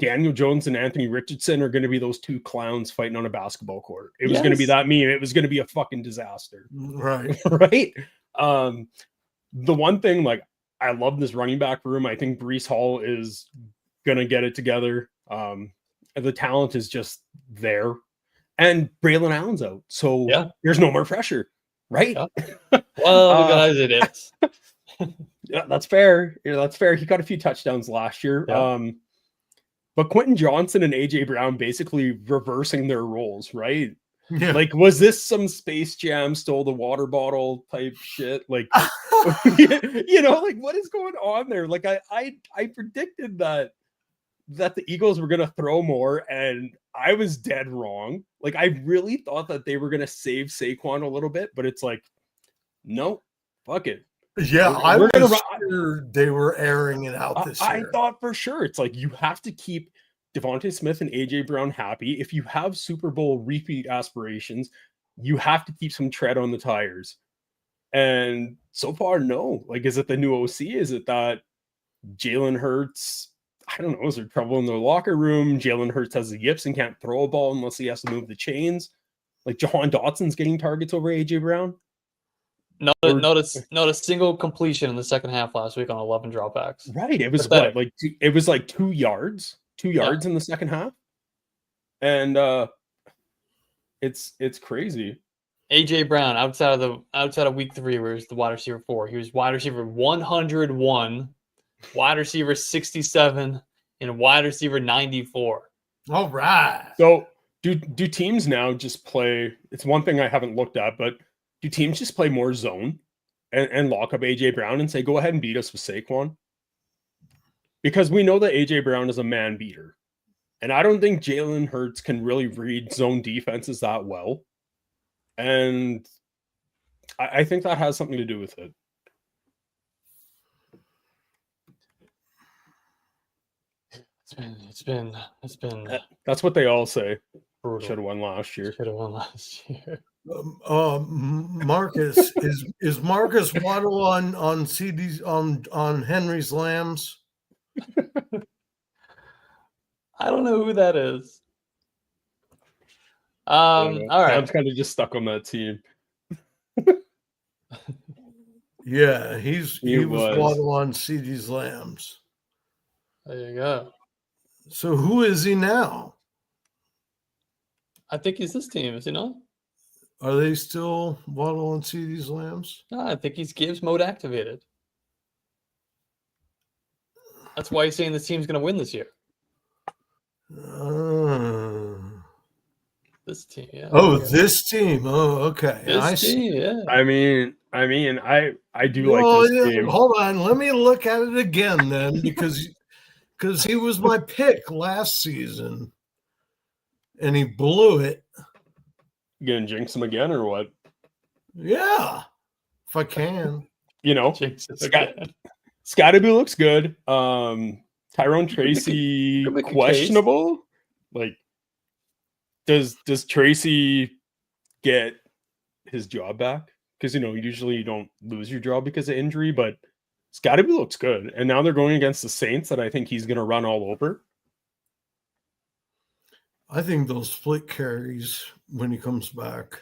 Daniel Jones and Anthony Richardson are going to be those two clowns fighting on a basketball court. It was going to be that meme. It was going to be a fucking disaster. Right. Right. The one thing, like, I love this running back room. I think Breece Hall is going to get it together. The talent is just there. And Braylon Allen's out. So there's no more pressure. Right. Yeah. Well, guys, it is. Yeah, that's fair. That's fair. He got a few touchdowns last year. Yeah. But Quentin Johnson and AJ Brown basically reversing their roles, right? Yeah. Like, was this some Space Jam stole the water bottle type shit? Like, like what is going on there? Like, I predicted that the Eagles were gonna throw more, and I was dead wrong. Like, I really thought that they were gonna save Saquon a little bit, but it's like, no, fuck it. Yeah, I was sure they were airing it out this year. I thought for sure. It's like, you have to keep Devontae Smith and AJ Brown happy. If you have Super Bowl repeat aspirations, you have to keep some tread on the tires. And so far, no. Like, is it the new OC? Is it that Jalen Hurts? I don't know. Is there trouble in the locker room? Jalen Hurts has the yips and can't throw a ball unless he has to move the chains. Like, Jahan Dotson's getting targets over AJ Brown. Not a single completion in the second half last week on 11 dropbacks. Right. It was what? Like, it was like 2 yards. 2 yards in the second half. And it's crazy. AJ Brown outside of week 3, where he was the wide receiver 4. He was wide receiver 101, wide receiver 67, and wide receiver 94. All right. So do teams now just play? It's one thing I haven't looked at, but do teams just play more zone and lock up AJ Brown and say, go ahead and beat us with Saquon? Because we know that AJ Brown is a man beater. And I don't think Jalen Hurts can really read zone defenses that well. And I think that has something to do with it. It's been That's what they all say. brutal. Should have won last year. Marcus is Marcus Waddle on CDs on Henry's Lambs? don't know who that is. I All don't know. right. Sam's kind of just stuck on that team. Yeah, he He was was. Waddle on CeeDee Lambs. There you go. So who is he now? I think he's this team, is he not? Are they still Waddle on CeeDee Lambs? No, I think he's Gibbs mode activated. That's why he's saying this team's going to win this year. This team, yeah. Oh, this team. Oh, okay. This team, yeah. I do like this team. Hold on. Let me look at it again then, because he was my pick last season, and he blew it. You gonna jinx him again or what? Yeah, if I can. You know, Jesus, Scottaboo looks good. Tyrone Tracy questionable. Like, does Tracy get his job back? Because usually you don't lose your job because of injury, but Scottaboo looks good. And now they're going against the Saints that I think he's gonna run all over. I think they'll split carries when he comes back.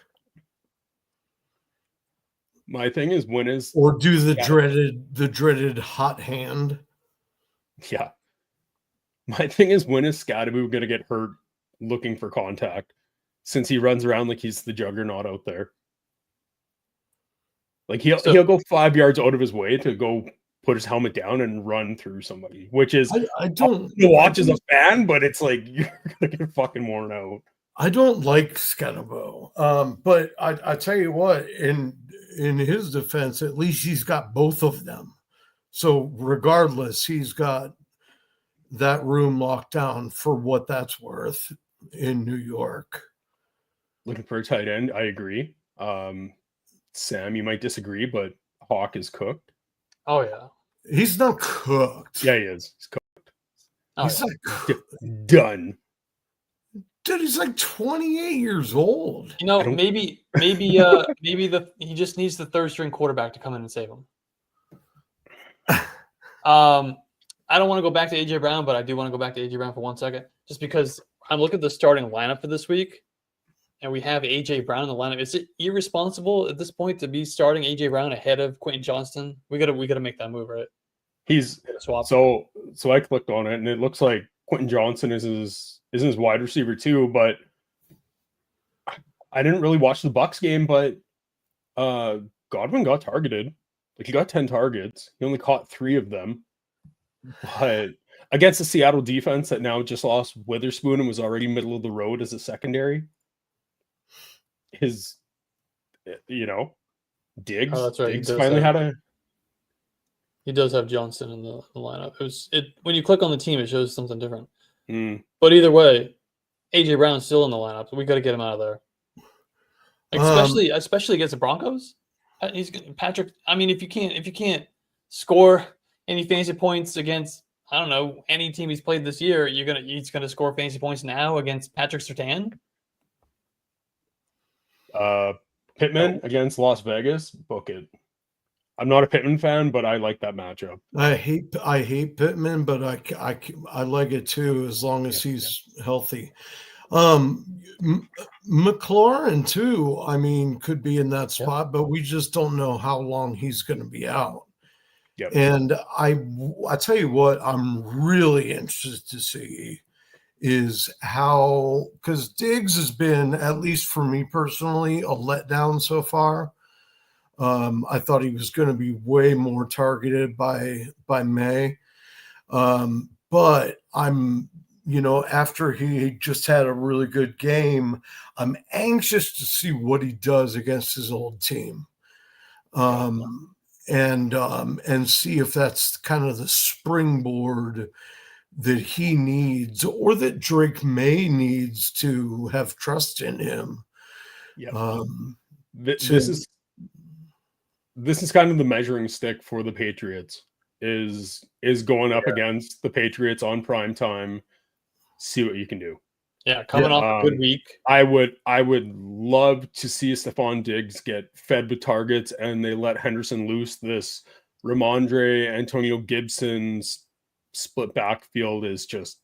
My thing is or do the dreaded hot hand. Yeah. My thing is, when is Scottaboo going to get hurt looking for contact, since he runs around like he's the juggernaut out there? Like he'll go 5 yards out of his way to go put his helmet down and run through somebody, which is I don't watch as a fan, but it's like you're gonna get fucking worn out. I don't like Scottaboo, but I tell you what, in his defense, at least he's got both of them. So regardless, he's got that room locked down for what that's worth in New York. Looking for a tight end, I agree. Sam, you might disagree, but Hawk is cooked. Oh yeah, he's not cooked. Yeah, he is. He's cooked. He's not done. Dude, he's like 28 years old. Maybe he just needs the third string quarterback to come in and save him. I don't want to go back to AJ Brown, but I do want to go back to AJ Brown for 1 second, just because I'm looking at the starting lineup for this week, and we have AJ Brown in the lineup. Is it irresponsible at this point to be starting AJ Brown ahead of Quentin Johnston? We gotta make that move, right? He's swap. So I clicked on it, and it looks like Quentin Johnston is his wide receiver too, but I didn't really watch the Bucs game, but Godwin got targeted. Like, he got 10 targets. He only caught 3 of them. But against the Seattle defense that now just lost Witherspoon and was already middle of the road as a secondary, Diggs, Oh, that's right. Diggs finally had a... He does have Johnson in the lineup. When you click on the team, it shows something different. Mm. But either way, AJ Brown's still in the lineup. So we got to get him out of there. Especially against the Broncos. He's Patrick. I mean, if you can't score any fantasy points against, I don't know, any team he's played this year, he's gonna score fantasy points now against Patrick Surtain. Pittman against Las Vegas, book it. I'm not a Pittman fan, but I like that matchup. I hate Pittman, but I like it too, as long as he's healthy. McLaurin too, I mean, could be in that spot, but we just don't know how long he's going to be out. Yep. And I tell you what, I'm really interested to see is how, because Diggs has been, at least for me personally, a letdown so far. I thought he was going to be way more targeted by May. But I'm, after he just had a really good game, I'm anxious to see what he does against his old team. And see if that's kind of the springboard that he needs, or that Drake May needs to have trust in him. Yeah. This is kind of the measuring stick for the Patriots, is going up against the Patriots on prime time. See what you can do. Yeah, coming off a good week. I would love to see Stephon Diggs get fed with targets, and they let Henderson loose. This Ramondre, Antonio Gibson's split backfield is just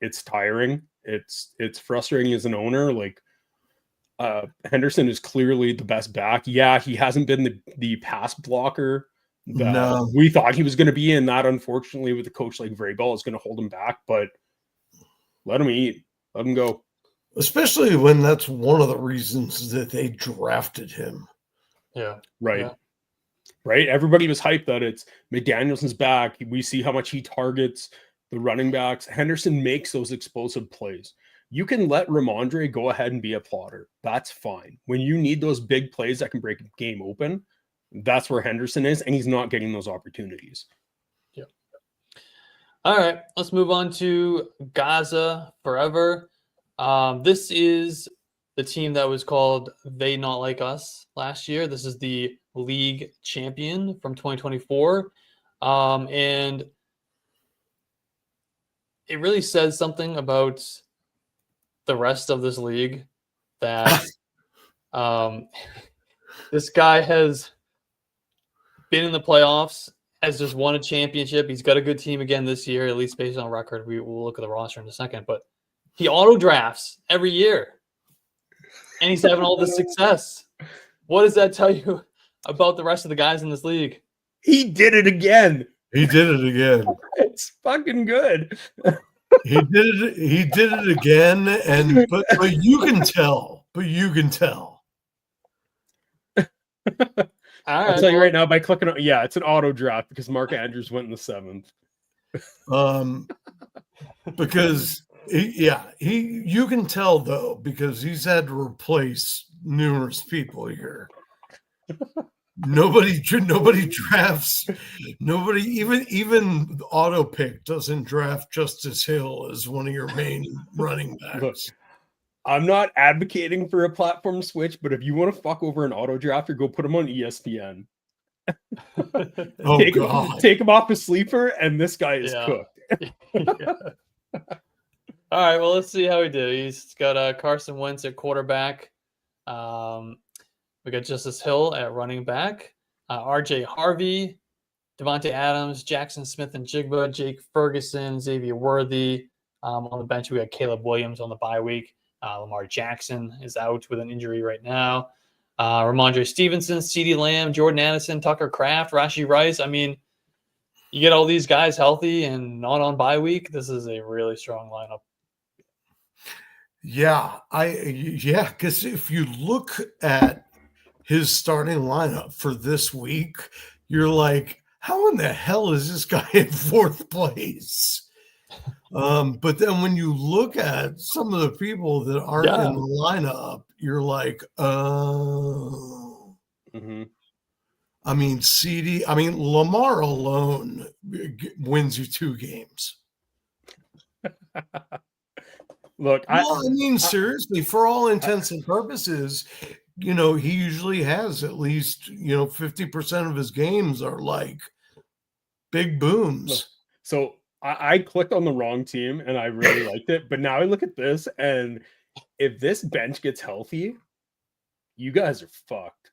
it's tiring. It's frustrating as an owner. Like Henderson is clearly the best back. Yeah, he hasn't been the pass blocker that we thought he was going to be, and that unfortunately with a coach like Vrabel is going to hold him back. But let him eat. Let him go. Especially when that's one of the reasons that they drafted him. Yeah. Right. Yeah. Right. Everybody was hyped that it's McDanielson's back. We see how much he targets the running backs. Henderson makes those explosive plays. You can let Ramondre go ahead and be a plotter. That's fine. When you need those big plays that can break a game open, that's where Henderson is, and he's not getting those opportunities. Yeah. All right. Let's move on to Gaza Forever. This is the team that was called They Not Like Us last year. This is the league champion from 2024. And it really says something about the rest of this league that this guy has been in the playoffs, has just won a championship. He's got a good team again this year, at least based on record. We'll look at the roster in a second, but he auto drafts every year, and he's having all this success. What does that tell you about the rest of the guys in this league? He did it again. He did it again. It's fucking good. He did it again, and but you can tell. But you can tell. I'll tell you right now by clicking on, yeah, it's an auto draft because Mark Andrews went in the 7th. Because you can tell though, because he's had to replace numerous people here. Nobody drafts. Nobody, even auto pick doesn't draft Justice Hill as one of your main running backs. Look, I'm not advocating for a platform switch, but if you want to fuck over an auto drafter, go put him on ESPN. Take him off a sleeper, and this guy is cooked. Yeah. All right, well, let's see how he did. He's got Carson Wentz at quarterback. We got Justice Hill at running back. RJ Harvey, Devontae Adams, Jackson Smith and Jigba, Jake Ferguson, Xavier Worthy. On the bench, we got Caleb Williams on the bye week. Lamar Jackson is out with an injury right now. Ramondre Stevenson, CeeDee Lamb, Jordan Addison, Tucker Kraft, Rashee Rice. I mean, you get all these guys healthy and not on bye week. This is a really strong lineup. Yeah, because if you look at his starting lineup for this week, you're like, how in the hell is this guy in 4th place? But then when you look at some of the people that aren't in the lineup, you're like, oh. Mm-hmm. I mean, Lamar alone wins you 2 games. Look, seriously, for all intents and purposes, he usually has at least, 50% of his games are like big booms. So I clicked on the wrong team and I really liked it. But now I look at this, and if this bench gets healthy, you guys are fucked.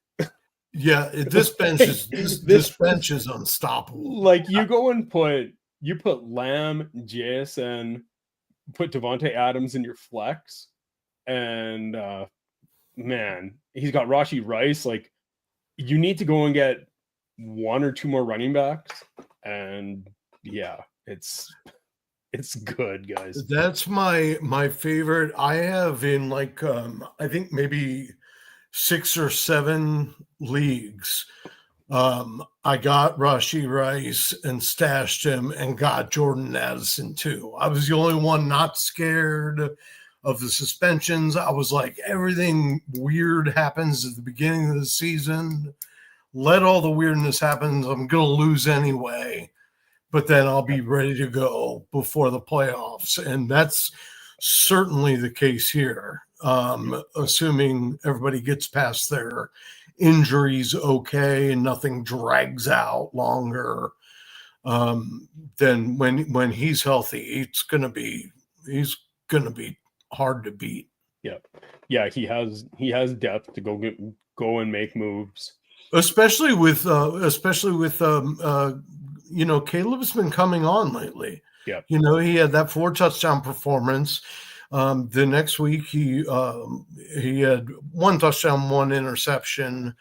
Yeah, this bench is unstoppable. Like you go and put Lamb, JSN, put Devontae Adams in your flex, and man, he's got Rashee Rice. Like, you need to go and get 1 or 2 more running backs, and yeah, it's good, guys. That's my favorite. I have in like I think maybe 6 or 7 leagues. I got Rashee Rice and stashed him and got Jordan Addison too. I was the only one not scared of the suspensions. I was like, everything weird happens at the beginning of the season. Let all the weirdness happen. I'm going to lose anyway, but then I'll be ready to go before the playoffs. And that's certainly the case here. Assuming everybody gets past their injuries okay and nothing drags out longer, then when he's healthy, he's gonna be hard to beat. Yeah, he has depth to go and make moves, especially with Caleb's been coming on lately. Yeah. You know, he had that 4 touchdown performance. The next week he had 1 touchdown, 1 interception.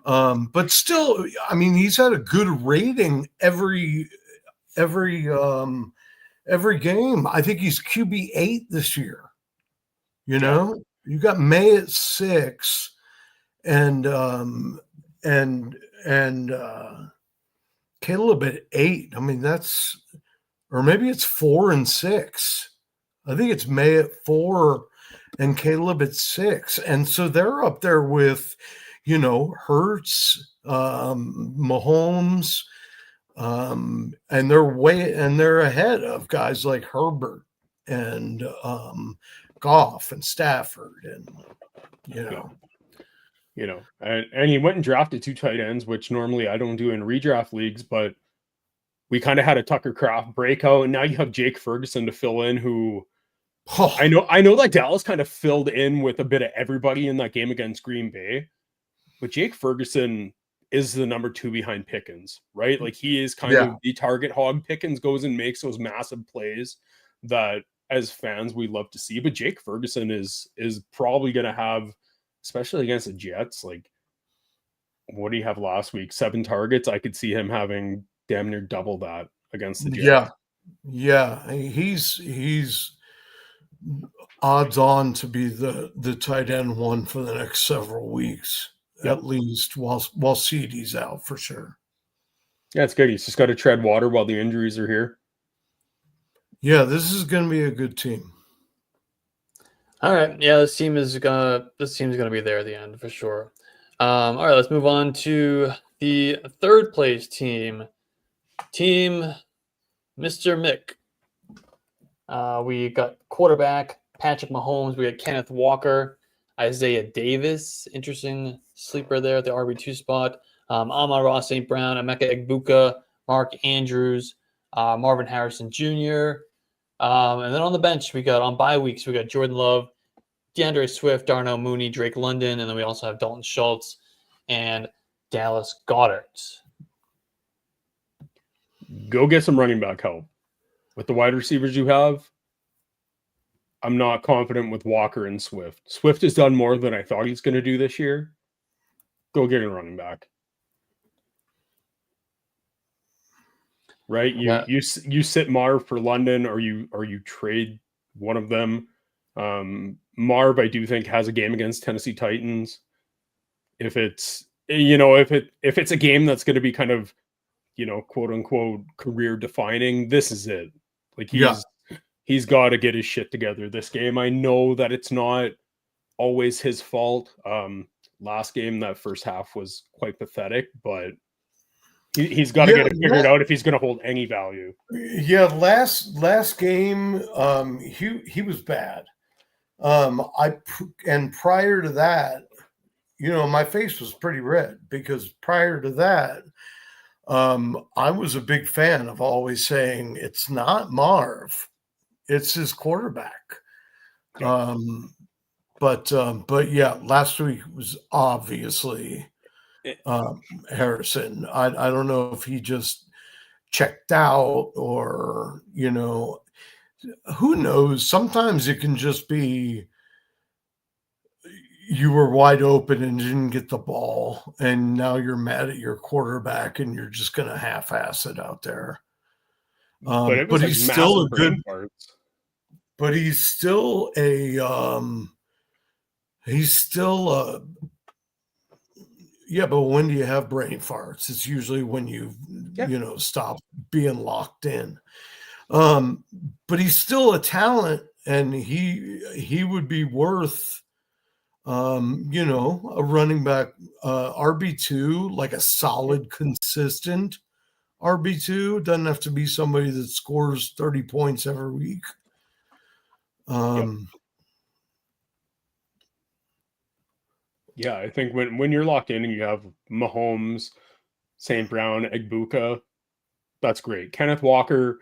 But still, I mean, he's had a good rating every game. I think he's QB8 this year. You know, you got May at 6 and Caleb at 8. I mean, that's, or maybe it's 4 and 6. I think it's May at 4 and Caleb at 6. And so they're up there with, you know, Hurts, Mahomes, and they're ahead of guys like Herbert and Goff and Stafford, and and he went and drafted 2 tight ends, which normally I don't do in redraft leagues, but we kind of had a Tucker Kraft breakout, and now you have Jake Ferguson to fill in, who I know that Dallas kind of filled in with a bit of everybody in that game against Green Bay, but Jake Ferguson is the number 2 behind Pickens, right? Like, he is kind of the target hog. Pickens goes and makes those massive plays that as fans we love to see, but Jake Ferguson is probably going to have, especially against the Jets, like, what do you have last week? 7 targets. I could see him having damn near double that against the Jets. Yeah. He's odds on to be the tight end 1 for the next several weeks, at least while CD's out for sure. Yeah, it's good. He's just got to tread water while the injuries are here. Yeah, this is going to be a good team. All right. Yeah, this team is gonna be there at the end for sure. All right, let's move on to the 3rd place team, Mr. Mick. We got quarterback Patrick Mahomes. We got Kenneth Walker, Isaiah Davis, interesting sleeper there at the RB2 spot. Amon-Ra St. Brown, Emeka Egbuka, Mark Andrews, Marvin Harrison Jr. And then on the bench, we got on bye weeks, we got Jordan Love, DeAndre Swift, Darnell Mooney, Drake London, and then we also have Dalton Schultz and Dallas Goedert. Go get some running back help. With the wide receivers you have, I'm not confident with Walker and Swift. Swift has done more than I thought he's going to do this year. Go get a running back. Right? You sit Marv for London, or you trade one of them. Marv, I do think, has a game against Tennessee Titans. If it's a game that's going to be kind of, quote unquote career defining, this is it. Like, he's got to get his shit together this game. I know that it's not always his fault. Last game, that first half was quite pathetic, but he's got to get it figured out if he's going to hold any value. Yeah, last game, he was bad. And prior to that, my face was pretty red, because prior to that, I was a big fan of always saying it's not Marv, it's his quarterback. Yeah. But yeah, last week was obviously Harrison. I don't know if he just checked out, or who knows. Sometimes it can just be you were wide open and didn't get the ball, and now you're mad at your quarterback and you're just going to half-ass it out there. But he's still a good parts. But he's still a but when do you have brain farts? It's usually when you stop being locked in. But he's still a talent, and he would be worth a running back, RB2, like a solid, consistent RB2. Doesn't have to be somebody that scores 30 points every week. Yeah, I think when you're locked in and you have Mahomes, St. Brown, Egbuka, that's great. Kenneth Walker,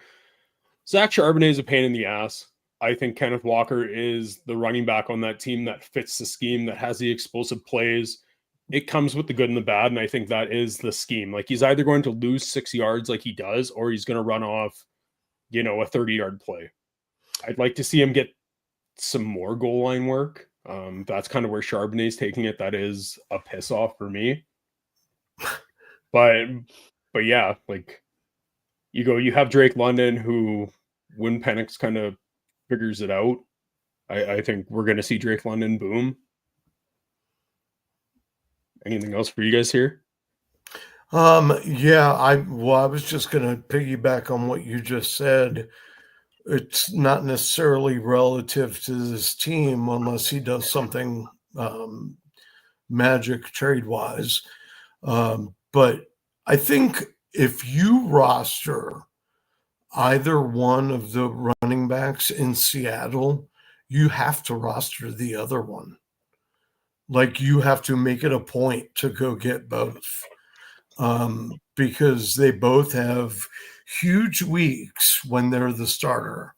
Zach Charbonnet is a pain in the ass. I think Kenneth Walker is the running back on that team that fits the scheme, that has the explosive plays. It comes with the good and the bad, and I think that is the scheme. Like, he's either going to lose 6 yards like he does, or he's going to run off a 30-yard play. I'd like to see him get some more goal line work. That's kind of where Charbonnet's taking it. That is a piss off for me. But yeah, like you have Drake London, who when Penix kind of figures it out, I think we're going to see Drake London boom. Anything else for you guys here? Yeah, I was just going to piggyback on what you just said. It's not necessarily relative to this team unless he does something magic trade-wise. But I think if you roster either one of the running backs in Seattle, you have to roster the other one. Like, you have to make it a point to go get both. Because they both have huge weeks when they're the starter.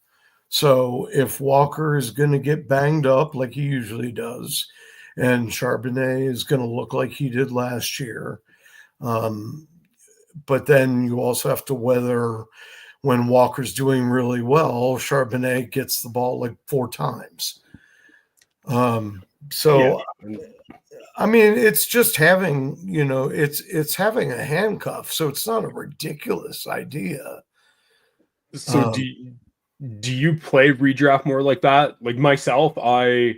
So if Walker is going to get banged up like he usually does, and Charbonnet is going to look like he did last year, but then you also have to weather when Walker's doing really well, Charbonnet gets the ball like 4 times. So Yeah. I mean, it's just having, it's having a handcuff. So it's not a ridiculous idea. So do you play redraft more like that? Like myself, I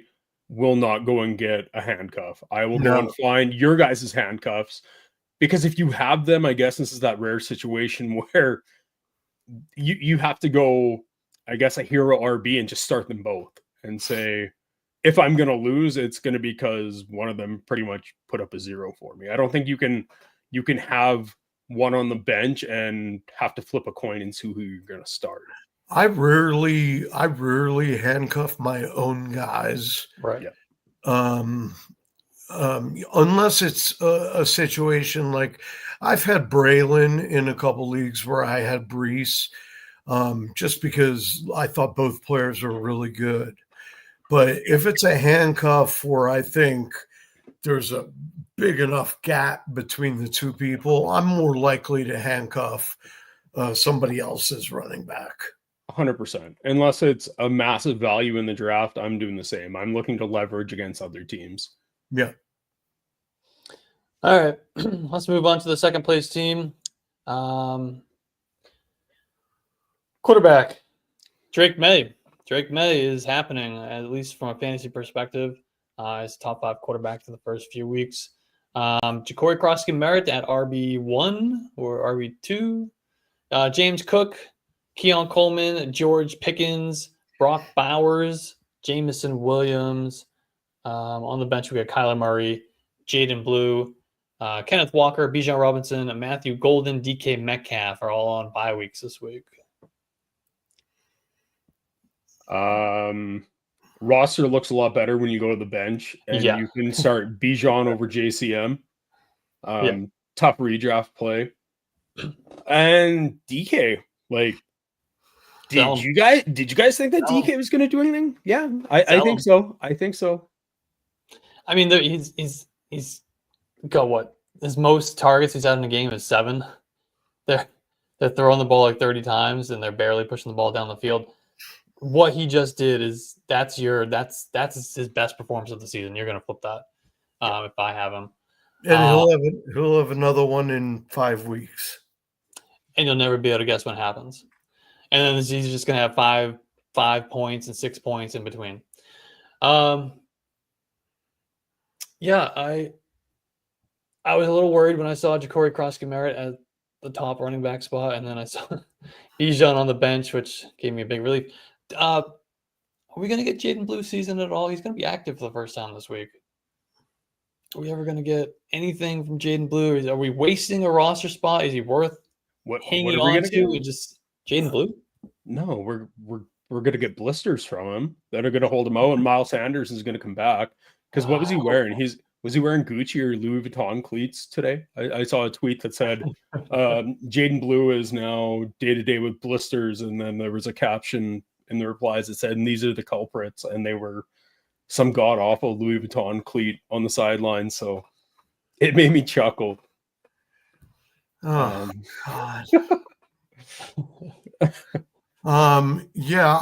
will not go and get a handcuff. I will go and find your guys' handcuffs, because if you have them, I guess this is that rare situation where you have to go, I guess, a hero RB and just start them both and say, if I'm going to lose, it's going to be because one of them pretty much put up a 0 for me. I don't think you can have one on the bench and have to flip a coin and see who you're going to start. I rarely handcuff my own guys. Right. Yeah. Unless it's a situation like I've had Braylon in a couple leagues where I had Brees, just because I thought both players were really good. But if it's a handcuff where I think there's a big enough gap between the two people, I'm more likely to handcuff somebody else's running back. 100%. Unless it's a massive value in the draft, I'm doing the same. I'm looking to leverage against other teams. Yeah. All right. Let's move on to the second place team. Quarterback, Drake May. Drake May is happening, at least from a fantasy perspective. He's top 5 quarterback for the first few weeks. Ja'Cory Cross-Merritt at RB1 or RB2. James Cook, Keon Coleman, George Pickens, Brock Bowers, Jamison Williams. On the bench, we got Kyler Murray, Jaden Blue, Kenneth Walker, Bijan Robinson, Matthew Golden, DK Metcalf are all on bye weeks this week. Roster looks a lot better when you go to the bench and you can start Bijan over JCM. Tough redraft play. And DK, like, did you guys think that DK was going to do anything? Yeah, I think so. I think so. I mean, he's got what? His most targets he's had in a game is 7. They're throwing the ball like 30 times and they're barely pushing the ball down the field. What he just did is that's his best performance of the season. You're going to flip that if I have him. And he'll have another one in 5 weeks. And you'll never be able to guess what happens. And then he's just going to have 5 points and 6 points in between. Yeah, I was a little worried when I saw Ja'Cory Cross-Merritt at the top running back spot, and then I saw Bijan on the bench, which gave me a big relief. Are we going to get Jaden Blue season at all? He's going to be active for the first time this week. Are we ever going to get anything from Jaden Blue? Are we wasting a roster spot? Is he worth hanging on to? Just Jaden Blue? No, we're going to get blisters from him that are going to hold him out, and Miles Sanders is going to come back. Because what was he wearing? Was he wearing Gucci or Louis Vuitton cleats today? I saw a tweet that said Jaden Blue is now day-to-day with blisters, and then there was a caption in the replies that said, and these are the culprits, and they were some god-awful Louis Vuitton cleat on the sideline, so it made me chuckle. Oh, God. Yeah,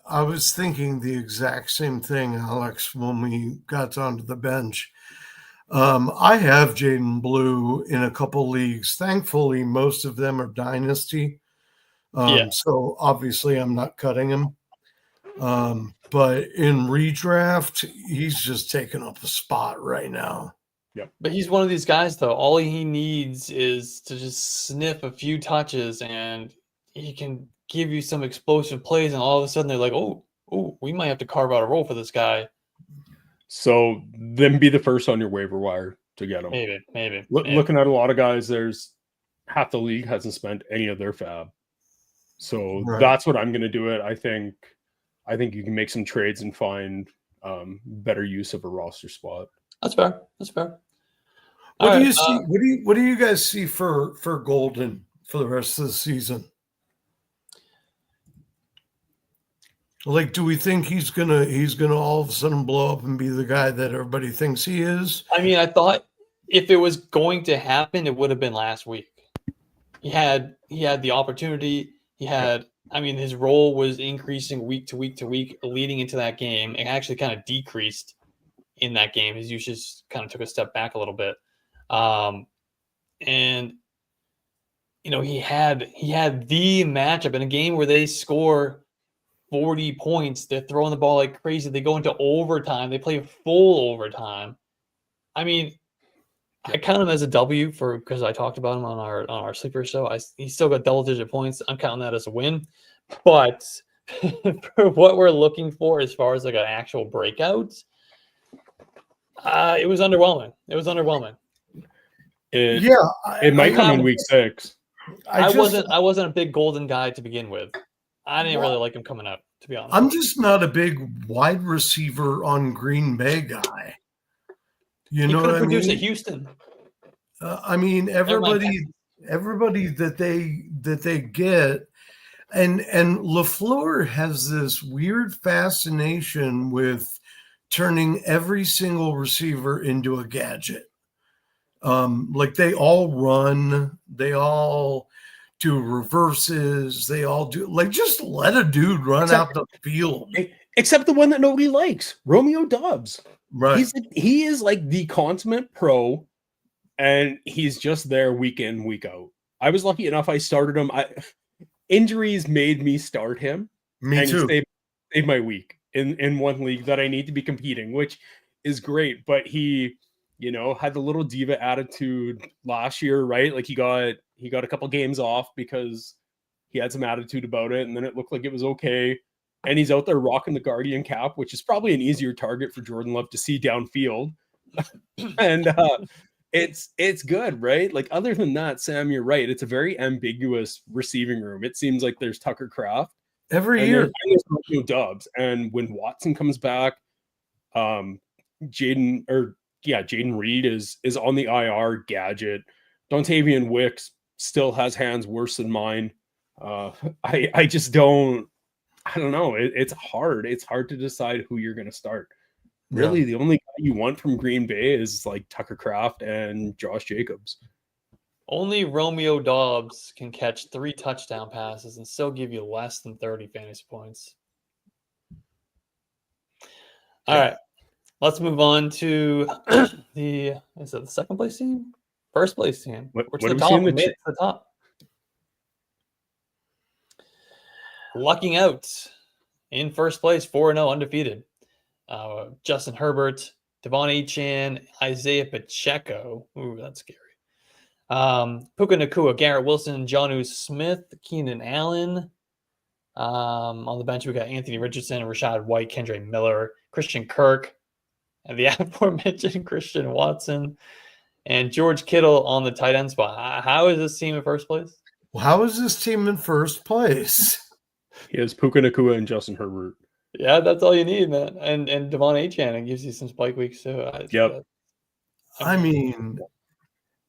I was thinking the exact same thing, Alex, when we got onto the bench. I have Jaden Blue in a couple leagues. Thankfully, most of them are dynasty. Yeah. So obviously I'm not cutting him. But in redraft, he's just taking up a spot right now. But he's one of these guys, though. All he needs is to just sniff a few touches, and he can give you some explosive plays. And all of a sudden, they're like, "Oh, we might have to carve out a role for this guy." So then be the first on your waiver wire to get him. Maybe. Looking at a lot of guys, there's half the league hasn't spent any of their fab. So that's what I'm going to do it. I think you can make some trades and find better use of a roster spot. That's fair. What do you see? What do you guys see for Golden for the rest of the season? Like, do we think he's gonna all of a sudden blow up and be the guy that everybody thinks he is? I mean, I thought if it was going to happen, it would have been last week. He had the opportunity. I mean, his role was increasing week to week leading into that game. It actually kind of decreased in that game. His usage kind of took a step back a little bit. And he had the matchup in a game where they score 40 points. They're throwing the ball like crazy. They go into overtime. They play full overtime. I mean, I count him as a W because I talked about him on our sleeper show. He still got double-digit points. I'm counting that as a win. But for what we're looking for as far as like an actual breakout, it was underwhelming. It might come in week 6. I wasn't a big Golden guy to begin with. I didn't really like him coming up, to be honest. I'm just not a big wide receiver on Green Bay guy. You know what I mean? At Houston. I mean, everybody that they get, and LaFleur has this weird fascination with turning every single receiver into a gadget. Like they all run, they all do reverses, they all do just let a dude run out the field. Except the one that nobody likes, Romeo Doubs. Right. He is like the consummate pro, and he's just there week in, week out. I was lucky enough I started him. Injuries made me start him. Me too. He saved my week in one league that I need to be competing, which is great. But he, had the little diva attitude last year, right? Like he got a couple games off because he had some attitude about it, and then it looked like it was okay. And he's out there rocking the Guardian cap, which is probably an easier target for Jordan Love to see downfield. And it's good, right? Like other than that, Sam, you're right. It's a very ambiguous receiving room. It seems like there's Tucker Kraft every year. There's no Doubs. And when Watson comes back, Jaden Reed is on the IR gadget. Dontavian Wicks still has hands worse than mine. I just don't. I don't know. It's hard. It's hard to decide who you're going to start. Really, the only guy you want from Green Bay is like Tucker Kraft and Josh Jacobs. Only Romeo Doubs can catch 3 touchdown passes and still give you less than 30 fantasy points. All right. Let's move on to the second place team? First place team. What to the top. Lucking out in first place, 4-0 undefeated. Justin Herbert, Devon Achane, Isaiah Pacheco. Ooh, that's scary. Puka Nacua, Garrett Wilson, Jonnu Smith, Keenan Allen. On the bench, we got Anthony Richardson, Rashad White, Kendre Miller, Christian Kirk, and the aforementioned Christian Watson, and George Kittle on the tight end spot. How is this team in first place? Well, how is this team in first place? He has Puka Nacua and Justin Herbert. Yeah, that's all you need, man. And Devon Achane gives you some spike weeks too. Yep. I mean,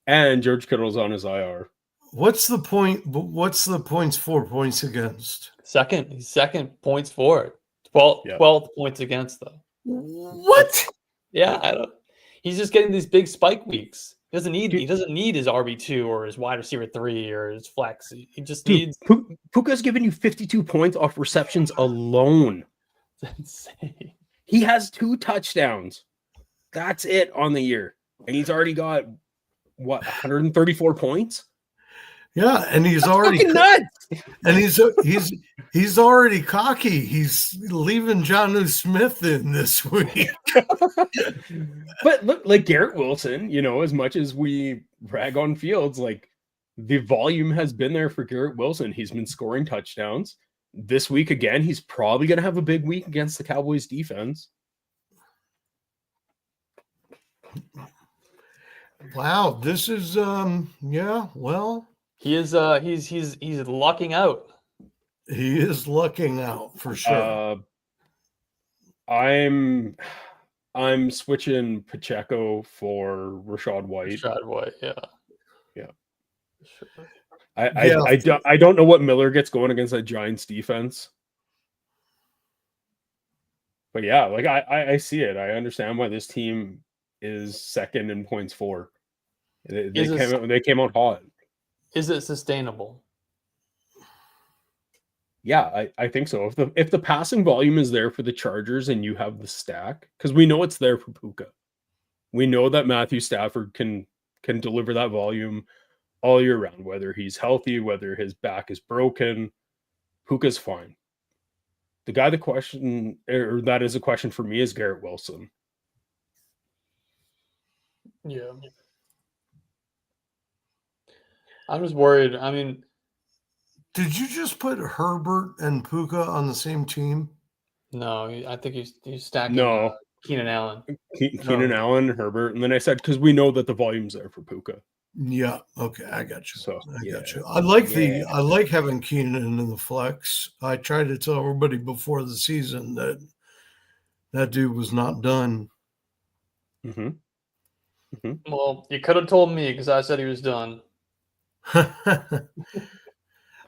and George Kittle's on his IR. What's the point? What's the points for? Points against? Second points for. 12 points against though. What? Yeah, I don't. He's just getting these big spike weeks. He doesn't need his RB2 or his wide receiver 3 or his flex. He just Dude, needs. Puka's giving you 52 points off receptions alone. That's insane. He has 2 touchdowns. That's it on the year. And he's already got, 134 points? Yeah, and he's That's already fucking nuts. And he's already cocky. He's leaving Jonnu Smith in this week. But look, like Garrett Wilson, as much as we rag on Fields, like the volume has been there for Garrett Wilson. He's been scoring touchdowns. This week again, he's probably going to have a big week against the Cowboys defense. Wow, this is well, He is he's lucking out. he is lucking out for sure. I'm switching Pacheco for Rashad White. Rashad White, yeah. Sure. I don't know what Miller gets going against that Giants defense. But yeah, like I see it. I understand why this team is second in points for. They came out hot. Is it sustainable? Yeah, I think so. If the passing volume is there for the Chargers and you have the stack, because we know it's there for Puka. We know that Matthew Stafford can deliver that volume all year round, whether he's healthy, whether his back is broken. Puka's fine. The guy that is a question for me is Garrett Wilson. Yeah. I'm just worried. I mean, did you just put Herbert and Puka on the same team? No, I think he's stacking Keenan Allen. Keenan Allen, Herbert, and then I said because we know that the volume's there for Puka. Yeah, okay, I got you. So I got you. I like having Keenan in the flex. I tried to tell everybody before the season that dude was not done. Mm-hmm. Mm-hmm. Well, you could have told me because I said he was done.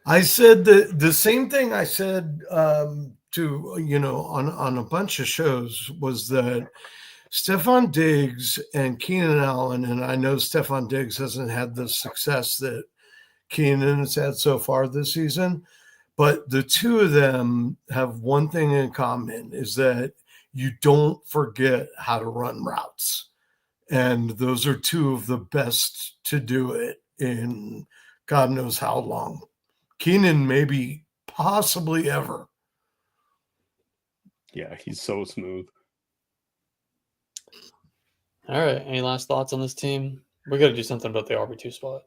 I said the same thing I said to on a bunch of shows was that Stephon Diggs and Keenan Allen, and I know Stephon Diggs hasn't had the success that Keenan has had so far this season, but the two of them have one thing in common is that you don't forget how to run routes. And those are two of the best to do it in God knows how long. Keenan, maybe, possibly ever. Yeah, he's so smooth. All right. Any last thoughts on this team? We got to do something about the RB2 spot.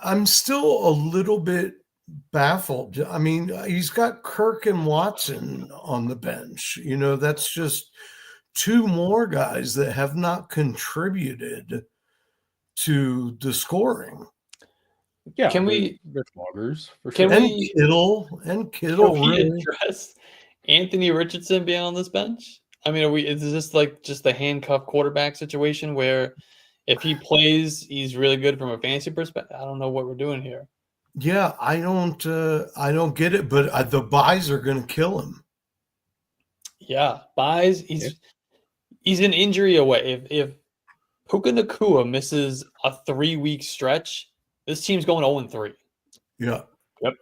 I'm still a little bit baffled. I mean, he's got Kirk and Watson on the bench. That's just two more guys that have not contributed to the scoring. Yeah, can we loggers for sure. And Kittle really address Anthony Richardson being on this bench? I mean, is this like just the handcuff quarterback situation where if he plays, he's really good from a fantasy perspective? I don't know what we're doing here. Yeah, I don't get it, but the buys are going to kill him. Yeah, buys. He's an injury away. If Puka Nacua misses a 3-week stretch, this team's going 0-3. Yeah. Yep.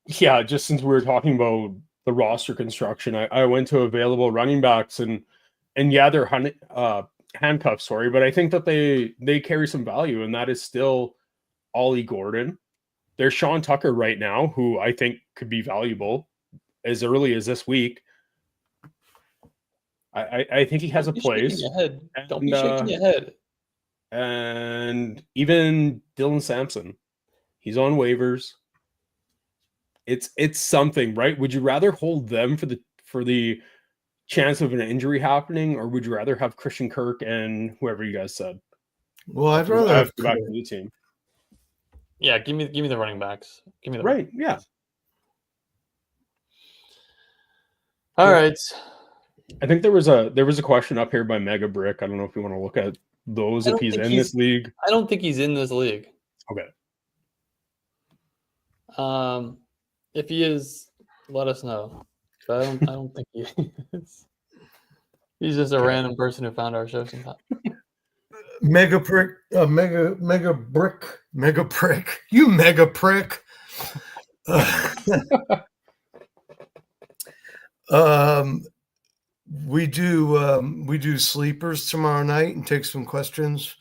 Yeah, just since we were talking about the roster construction, I went to available running backs and yeah, they're handcuffs, but I think that they carry some value, and that is still Ollie Gordon. There's Sean Tucker right now, who I think could be valuable as early as this week. I think he has a place. Don't be shaking your head. And even Dylan Sampson, he's on waivers. It's something, right? Would you rather hold them for the chance of an injury happening, or would you rather have Christian Kirk and whoever you guys said? Well, I'd rather have back to the team. Yeah, give me the running backs. Give me the right. Yeah. All right. I think there was a question up here by Mega Brick. I don't know if you want to look at those if he's in this league. I don't think he's in this league. Okay. If he is, let us know. But I don't think he is. He's just a Okay. random person who found our show sometime. Mega prick, mega brick, mega prick. You mega prick. We do sleepers tomorrow night and take some questions.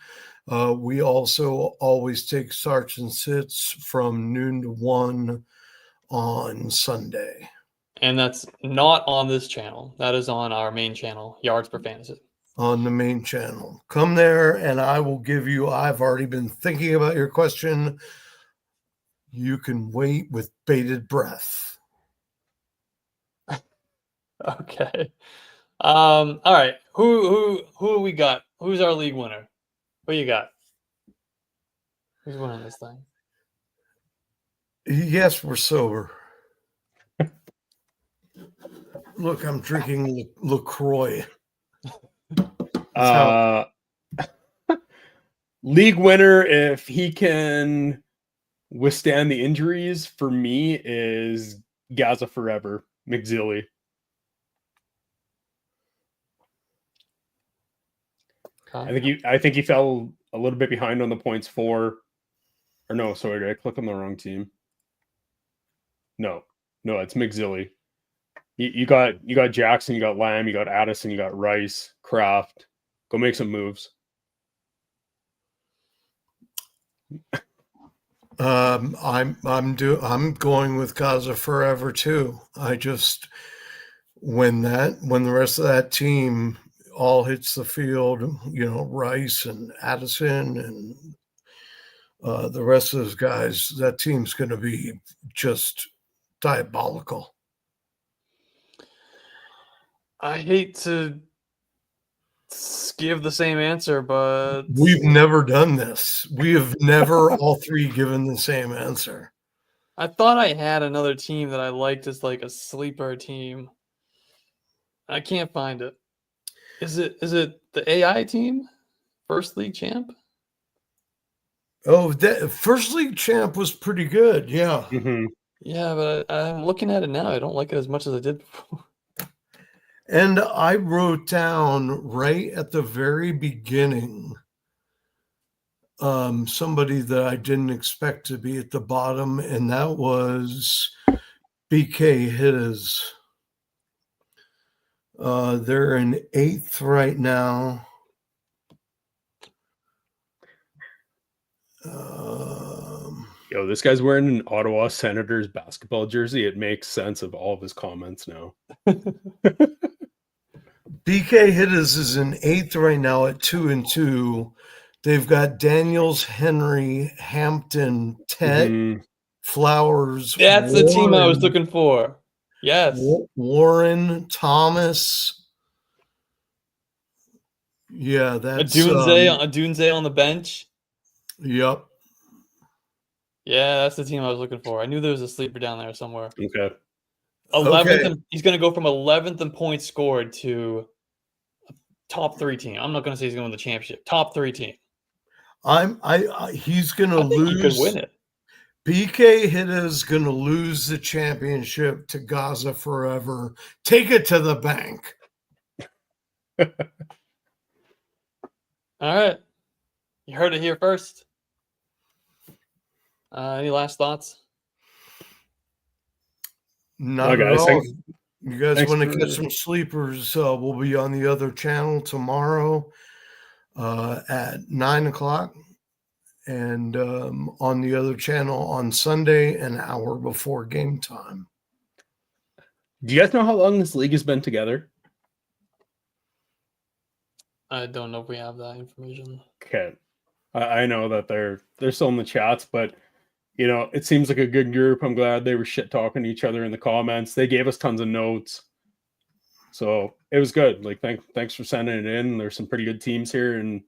We also always take starts and sits from noon to 1 on Sunday. And that's not on this channel. That is on our main channel, Yards Per Fantasy. On the main channel. Come there and I will give you, I've already been thinking about your question. You can wait with bated breath. Okay. All right. Who we got? Who's our league winner? Who you got? Who's winning this thing? Yes, we're sober. Look, I'm drinking LaCroix. League winner, if he can withstand the injuries, for me is Gaza Forever, McZilly. I think he fell a little bit behind on the points for, or no, sorry, did I click on the wrong team? No, it's McZilly. You got Jackson, you got Lamb, you got Addison, you got Rice, Kraft. Go make some moves. I'm going with Gaza Forever too. I just when the rest of that team all hits the field, Rice and Addison and the rest of those guys, that team's going to be just diabolical. I hate to give the same answer, but we've never done this. We have never all three given the same answer. I thought I had another team that I liked as like a sleeper team. I can't find it. Is it the AI team? First league champ? Oh, that first league champ was pretty good. Yeah. Mm-hmm. Yeah, but I'm looking at it now. I don't like it as much as I did before. And I wrote down right at the very beginning somebody that I didn't expect to be at the bottom, and that was BK Hittas. They're in 8th right now. Yo, this guy's wearing an Ottawa Senators basketball jersey. It makes sense of all of his comments now. BK Hittas is in 8th right now at 2-2. They've got Daniels, Henry, Hampton, Ted, Flowers. That's the team I was looking for. Yes. Warren, Thomas. Yeah, that's Adunze on the bench. Yep. Yeah, that's the team I was looking for. I knew there was a sleeper down there somewhere. Okay. 11th, and he's going to go from 11th in points scored to a top 3 team. I'm not going to say he's going to win the championship. Top 3 team. He's going to lose. He could win it. BK Hittas going to lose the championship to Gaza Forever. Take it to the bank. All right. You heard it here first. Any last thoughts? Not at all. You guys want to catch some sleepers? We'll be on the other channel tomorrow at 9:00, and on the other channel on Sunday, an hour before game time. Do you guys know how long this league has been together? I don't know if we have that information. Okay. I know that they're still in the chats, but it seems like a good group. I'm glad they were shit talking to each other in the comments. They gave us tons of notes. So it was good. Like, thanks for sending it in. There's some pretty good teams here, and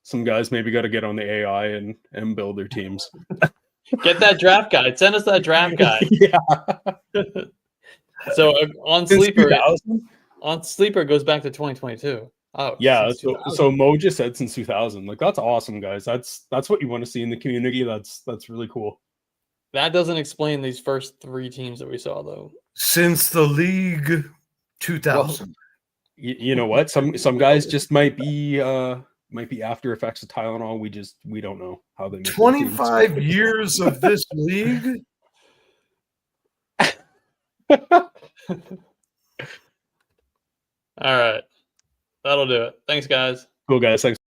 some guys maybe got to get on the AI and build their teams. Get that draft guide. Send us that draft guide. Yeah. So on Sleeper, it goes back to 2022. Oh yeah. So Mo just said since 2000. Like, that's awesome, guys. That's what you want to see in the community. That's really cool. That doesn't explain these first 3 teams that we saw, though. Since the league 2000. you know what? Some guys just might be after effects of Tylenol. We don't know how they make their teams. 25 years of this league. All right. That'll do it. Thanks, guys. Cool, guys. Thanks.